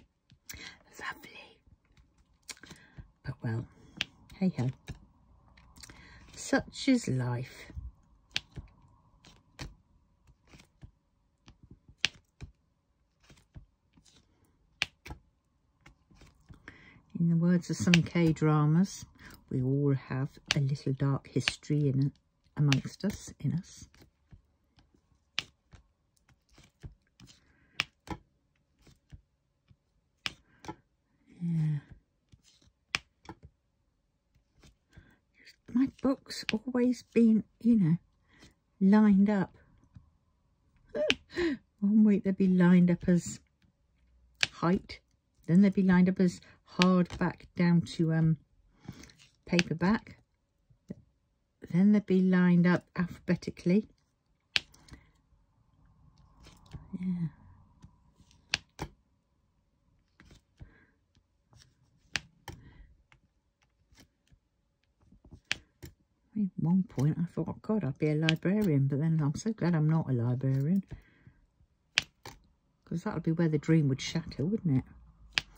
S1: lovely. But, well, hey-ho. Such is life. In the words of some K-dramas, we all have a little dark history in amongst us, in us. Yeah. My book's always been, you know, lined up. One week they'd be lined up as height, then they'd be lined up as hardback down to paperback, then they'd be lined up alphabetically. Yeah. At one point I thought, oh God, I'd be a librarian, but then I'm so glad I'm not a librarian, because that would be where the dream would shatter, wouldn't it?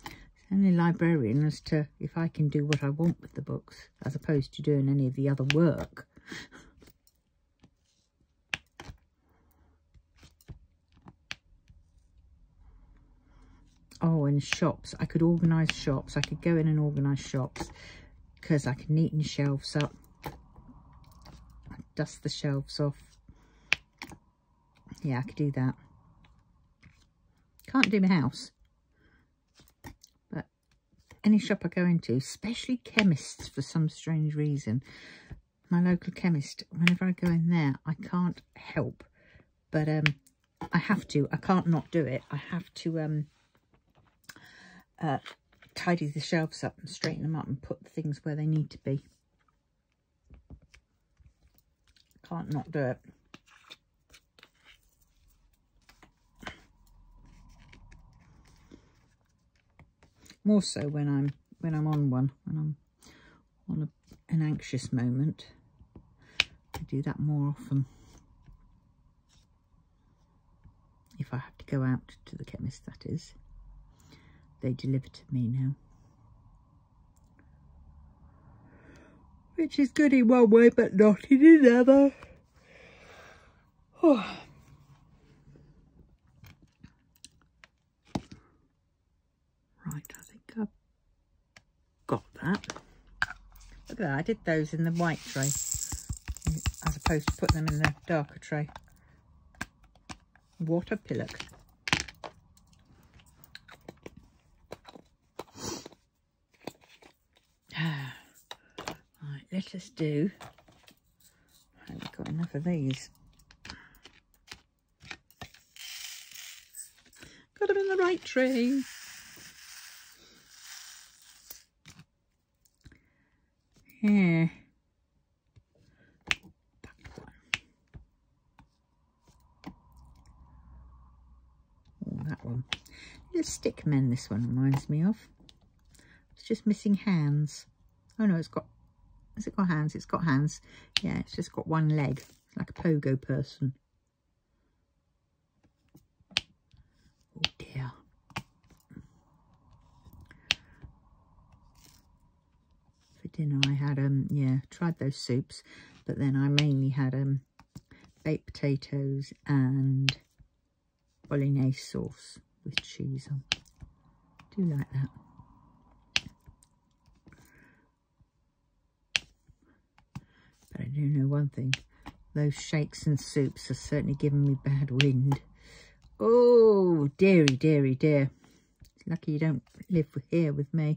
S1: It's only librarian as to if I can do what I want with the books, as opposed to doing any of the other work. Oh, and shops. I could organise shops. I could go in and organise shops, because I could neaten shelves up, dust the shelves off. Yeah, I could do that. Can't do my house, but any shop I go into, especially chemists for some strange reason, my local chemist, whenever I go in there, I can't help but I have to. I can't not do it. I have to tidy the shelves up and straighten them up and put the things where they need to be. Can't not do it. More so when I'm on one, when I'm on an anxious moment. I do that more often. If I have to go out to the chemist, that is. They deliver to me now. Which is good in one way, but not in another. Oh. Right, I think I've got that. Look at that, I did those in the white tray, as opposed to putting them in the darker tray. What a pillock. Right, let us do. I haven't got enough of these. Got them in the right tray. Yeah. Oh, that one. Little stick men, this one reminds me of. It's just missing hands. Oh no, it's got, has it got hands? It's got hands. Yeah, it's just got one leg. It's like a pogo person. Oh dear. For dinner I had, yeah, tried those soups, but then I mainly had baked potatoes and bolognese sauce with cheese on. Do like that. But I do know one thing, those shakes and soups are certainly giving me bad wind. Oh, dearie, dearie, dear. It's lucky you don't live here with me.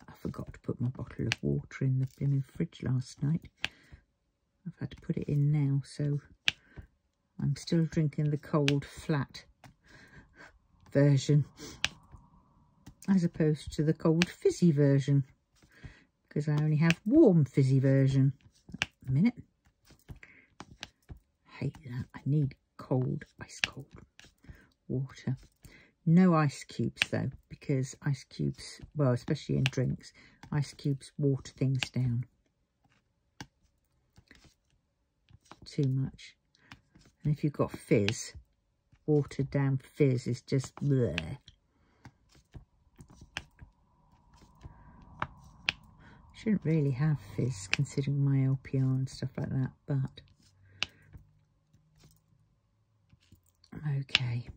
S1: I forgot to put my bottle of water in the blooming fridge last night. I've had to put it in now, so I'm still drinking the cold, flat version, as opposed to the cold, fizzy version, because I only have warm, fizzy version. A minute. Hate that. I need cold, ice cold water. No ice cubes though, because ice cubes, well, especially in drinks, ice cubes water things down too much. And if you've got fizz, watered down fizz is just bleh. Shouldn't really have fizz considering my LPR and stuff like that, but Okay.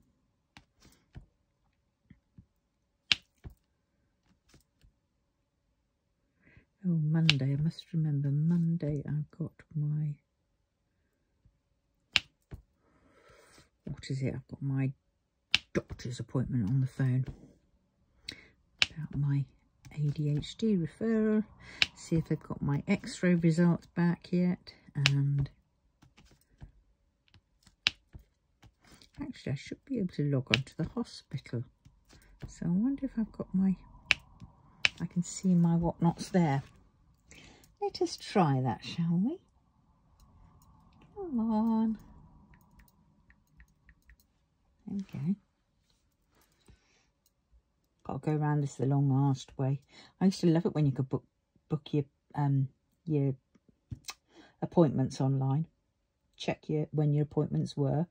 S1: Oh, Monday. I must remember Monday I've got my... What is it? I've got my doctor's appointment on the phone about my ADHD referral. See if they've got my x-ray results back yet. And actually I should be able to log on to the hospital. So I wonder if I've got my... I can see my whatnots there. Let us try that, shall we? Come on. Okay. Got to go around this the long-arsed way. I used to love it when you could book your appointments online. Check when your appointments were.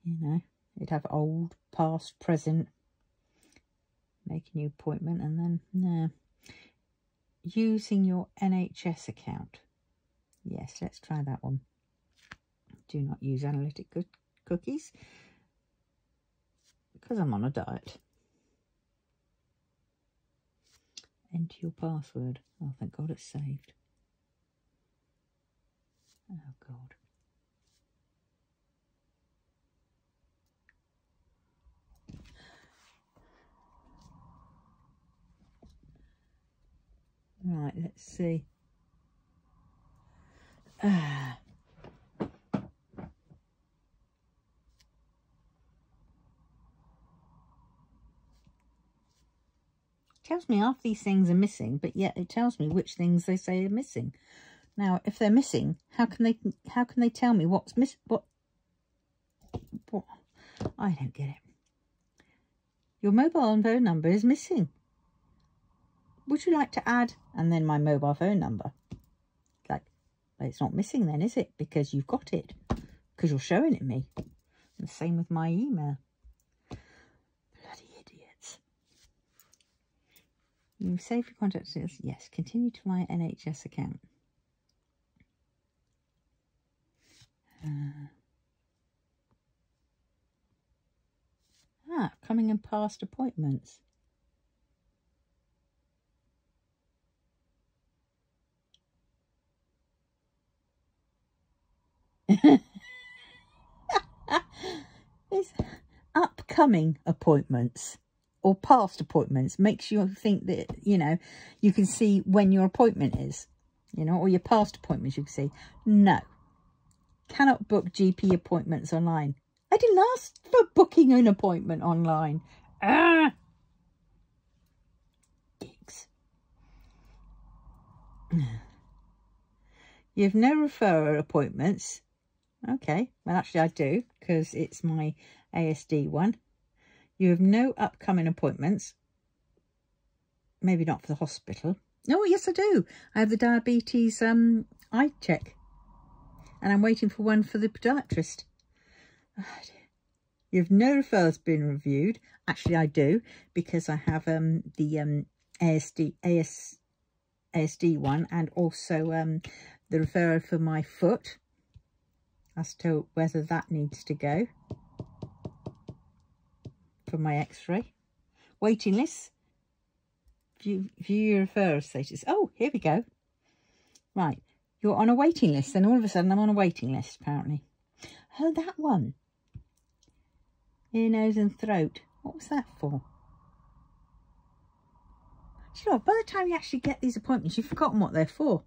S1: You know, you'd have old, past, present. Make a new appointment, and then no. Using your NHS account. Yes, let's try that one. Do not use analytic cookies because I'm on a diet. Enter your password. Oh, thank God it's saved. Oh, God. Right, let's see. Tells me half these things are missing, but yet it tells me which things they say are missing. Now, if they're missing, how can they tell me what's missing? What? I don't get it. Your mobile phone number is missing. Would you like to add? And then my mobile phone number. Like, well, it's not missing then, is it? Because you've got it. Because you're showing it me. And the same with my email. Bloody idiots. You've saved your contact details. Yes, continue to my NHS account. Coming and past appointments. It's upcoming appointments or past appointments. Makes you think that, you know, you can see when your appointment is, you know, or your past appointments you can see. No. Cannot book GP appointments online. I didn't ask for booking an appointment online. Dicks. You have no referral appointments. Okay, well actually I do, because it's my ASD one. You have no upcoming appointments. Maybe not for the hospital. Oh, yes I do. I have the diabetes eye check. And I'm waiting for one for the podiatrist. Oh, dear. You have no referrals been reviewed. Actually I do, because I have the ASD one, and also the referral for my foot as to whether that needs to go for my x-ray. Waiting list. View your referral status. Oh, here we go. Right, you're on a waiting list. Then all of a sudden I'm on a waiting list, apparently. Oh, that one. Ear, nose and throat. What was that for? Do you know, by the time you actually get these appointments, you've forgotten what they're for.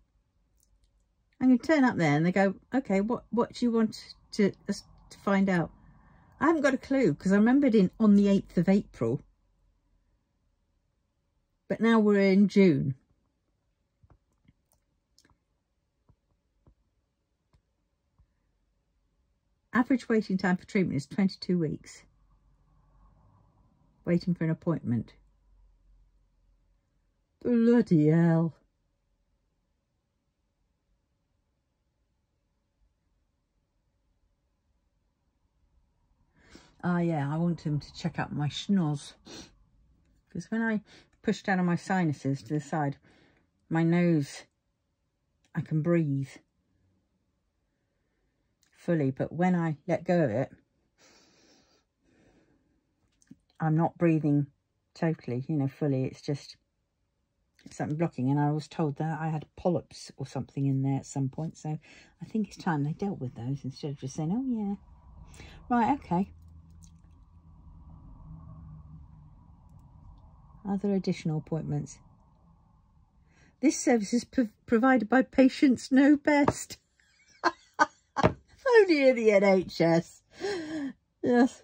S1: And you turn up there and they go, okay, what do you want to find out? I haven't got a clue, because I remembered on the 8th of April. But now we're in June. Average waiting time for treatment is 22 weeks. Waiting for an appointment. Bloody hell. Ah, yeah, I want him to check out my schnoz. Because when I push down on my sinuses to the side, my nose, I can breathe fully. But when I let go of it, I'm not breathing totally, you know, fully. It's just something blocking. And I was told that I had polyps or something in there at some point. So I think it's time they dealt with those instead of just saying, oh, yeah. Right, okay. Other additional appointments. This service is provided by Patients Know Best. Oh dear, the NHS. Yes.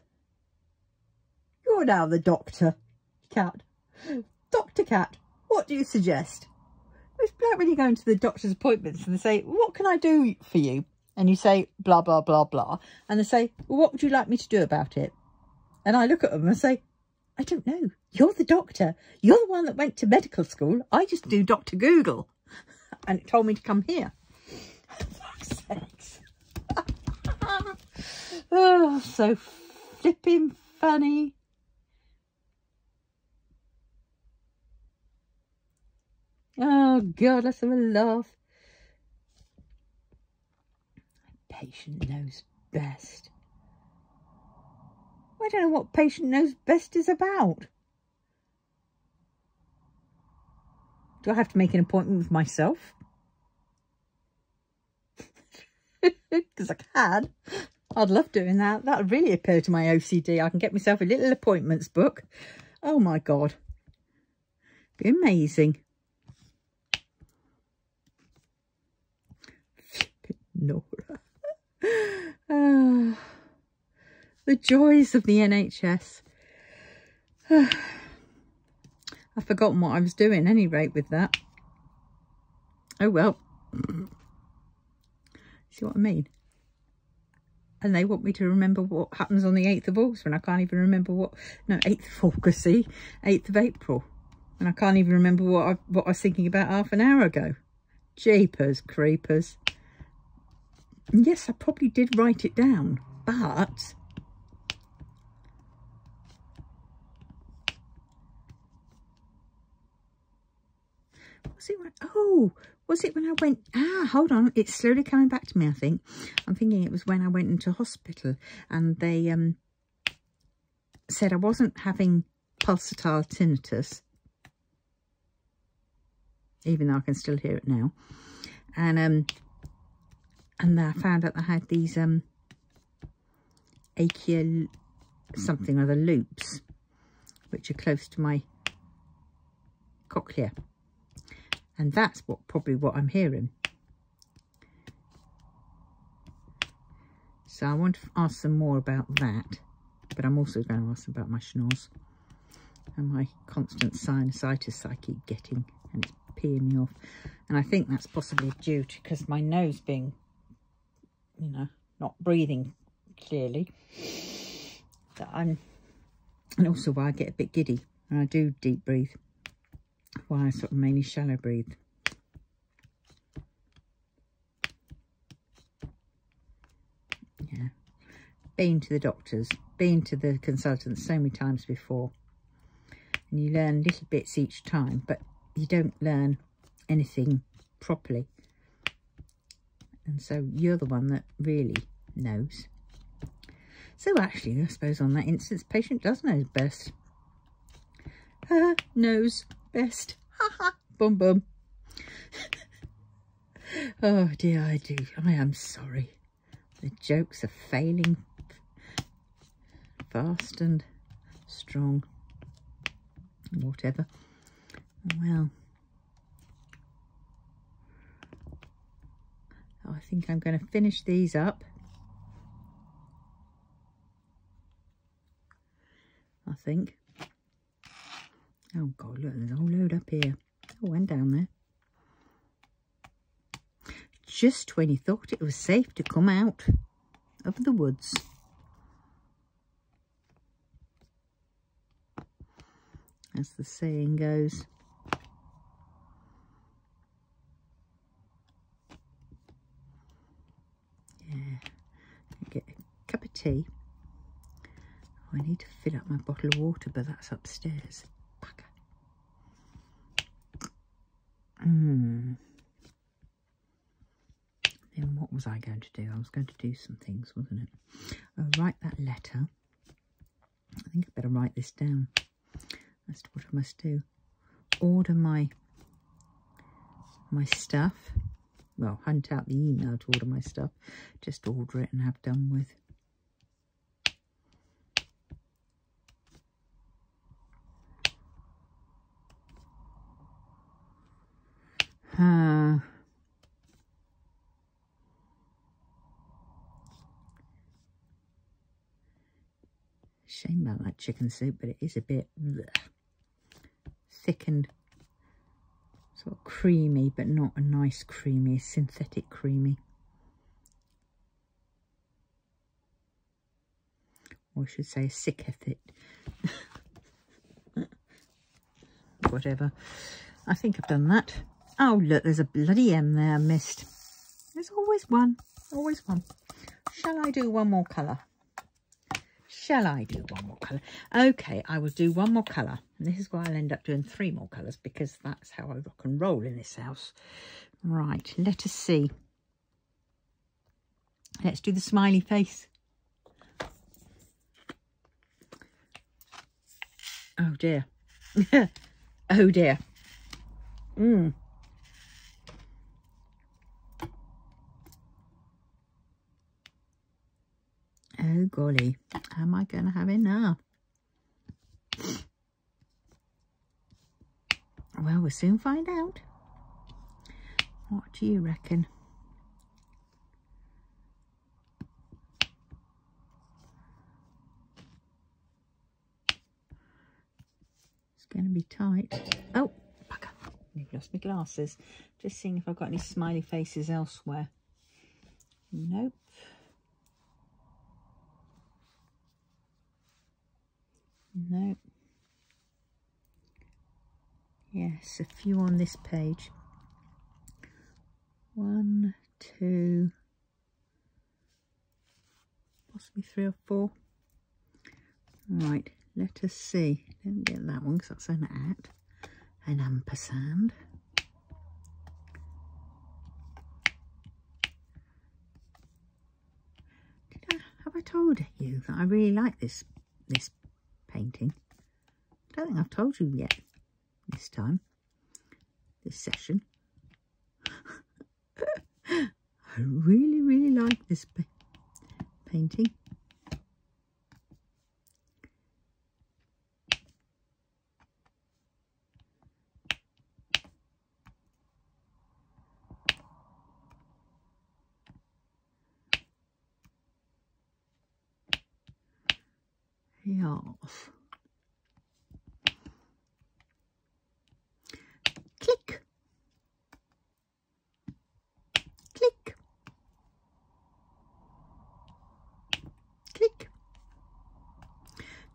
S1: You're now the doctor, Cat. Dr. Cat, what do you suggest? It's like when you go into the doctor's appointments and they say, what can I do for you? And you say, blah, blah, blah, blah. And they say, well, what would you like me to do about it? And I look at them and say, I don't know. You're the doctor. You're the one that went to medical school. I just do Dr. Google. And it told me to come here. For fuck's sakes. Oh, so flipping funny. Oh, God, let's have a laugh. Patient knows best. I don't know what Patient Knows Best is about. Do I have to make an appointment with myself? Because I can. I'd love doing that. That would really appeal to my OCD. I can get myself a little appointments book. Oh, my God. Be amazing. Nora. Oh, the joys of the NHS. I've forgotten what I was doing at any rate with that. Oh well. See what I mean? And they want me to remember what happens on the 8th of August when I can't even remember what... No, 8th of August, see? 8th of April. And I can't even remember what I was thinking about half an hour ago. Jeepers creepers. And yes, I probably did write it down, but... Was it when... Oh, was it when I went... Ah, hold on. It's slowly coming back to me, I think. I'm thinking it was when I went into hospital and they said I wasn't having pulsatile tinnitus, even though I can still hear it now. And I found out I had these eeeek something or other loops, which are close to my cochlea. And that's probably what I'm hearing. So I want to ask them more about that. But I'm also going to ask them about my schnoz and my constant sinusitis I keep getting. And it's peeing me off. And I think that's possibly due to because my nose being, you know, not breathing clearly. That and also why I get a bit giddy when I do deep breathe. Why I sort of mainly shallow breathe. Yeah. Been to the doctors, been to the consultants so many times before. And you learn little bits each time, but you don't learn anything properly. And so you're the one that really knows. So actually, I suppose on that instance, patient does know best. Knows best. Ha ha. Bum bum. Oh dear, I am sorry. The jokes are failing fast and strong. Whatever. Well. I think I'm going to finish these up. I think. Oh God, look, there's a whole load up here. Oh, and down there. Just when you thought it was safe to come out of the woods. As the saying goes. Yeah. Get a cup of tea. Oh, I need to fill up my bottle of water, but that's upstairs. Bugger. Then what was I going to do? I was going to do some things, wasn't it? I'll write that letter. I think I better write this down. That's what I must do. Order my stuff. Well, hunt out the email to order my stuff. Just order it and have done with. Shame about that chicken soup, but it is a bit thick and sort of creamy, but not a nice creamy, synthetic creamy. Or I should say sick ethic. Whatever. I think I've done that. Oh, look, there's a bloody M there I missed. There's always one. Always one. Shall I do one more colour? Shall I do one more colour? Okay, I will do one more colour. And this is why I'll end up doing 3 more colours, because that's how I rock and roll in this house. Right, let us see. Let's do the smiley face. Oh dear. Oh dear. Oh golly, am I going to have enough? Well, we'll soon find out. What do you reckon? It's going to be tight. Oh, bugger. I've lost my glasses. Just seeing if I've got any smiley faces elsewhere. Nope. Nope. Yes, a few on this page. 1, 2, possibly 3 or 4. Right, let us see. Don't get that one because that's an at, an ampersand. Have I told you that I really like this painting? I don't think I've told you yet this time, this session. I really, really like this painting. Yes. Click. Click. Click.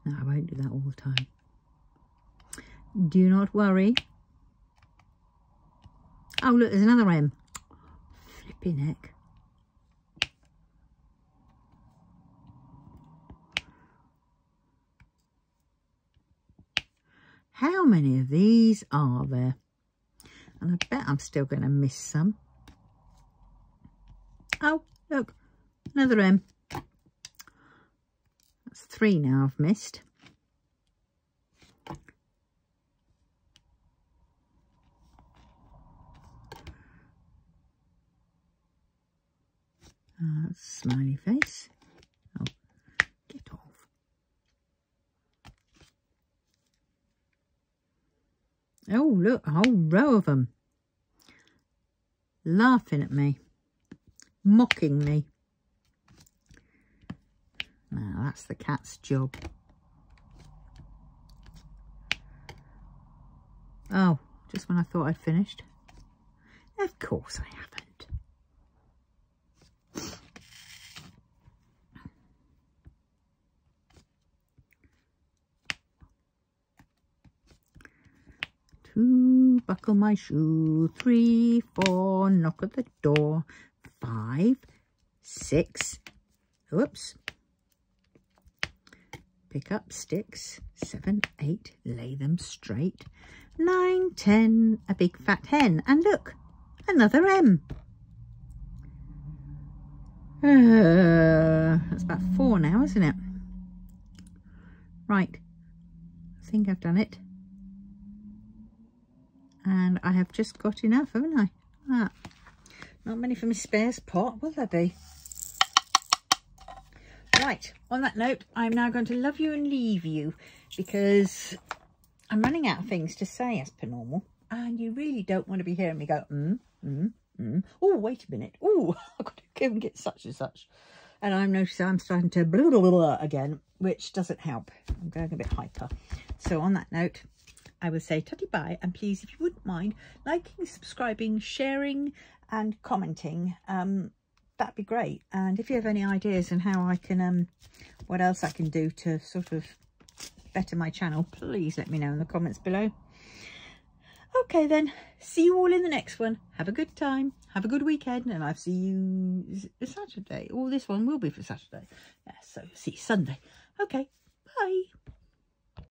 S1: No, I won't do that all the time. Do not worry. Oh, look, there's another M. Flipping heck. How many of these are there? And I bet I'm still going to miss some. Oh, look, another M. That's 3 now I've missed. Smiley face. Oh, get off. Oh, look, a whole row of them. Laughing at me. Mocking me. Now, that's the cat's job. Oh, just when I thought I'd finished. Of course I haven't. Two, buckle my shoe. 3, 4, knock at the door. 5, 6, whoops. Pick up sticks. 7, 8, lay them straight. 9, 10, a big fat hen. And look, another M. That's about 4 now, isn't it? Right, I think I've done it. And I have just got enough, haven't I? Ah, not many for my spares pot, will there be? Right, on that note, I'm now going to love you and leave you because I'm running out of things to say as per normal. And you really don't want to be hearing me go, Oh, wait a minute. Oh, I've got to go and get such and such. And I'm noticing I'm starting to blah, blah, blah, blah again, which doesn't help. I'm going a bit hyper. So on that note, I will say tutty bye. And please, if you wouldn't mind liking, subscribing, sharing and commenting, that'd be great. And if you have any ideas on how I can, what else I can do to sort of better my channel, please let me know in the comments below. Okay then, see you all in the next one. Have a good time, have a good weekend, and I'll see you Saturday. Or this one will be for Saturday. Yeah, so see you Sunday. Okay, bye.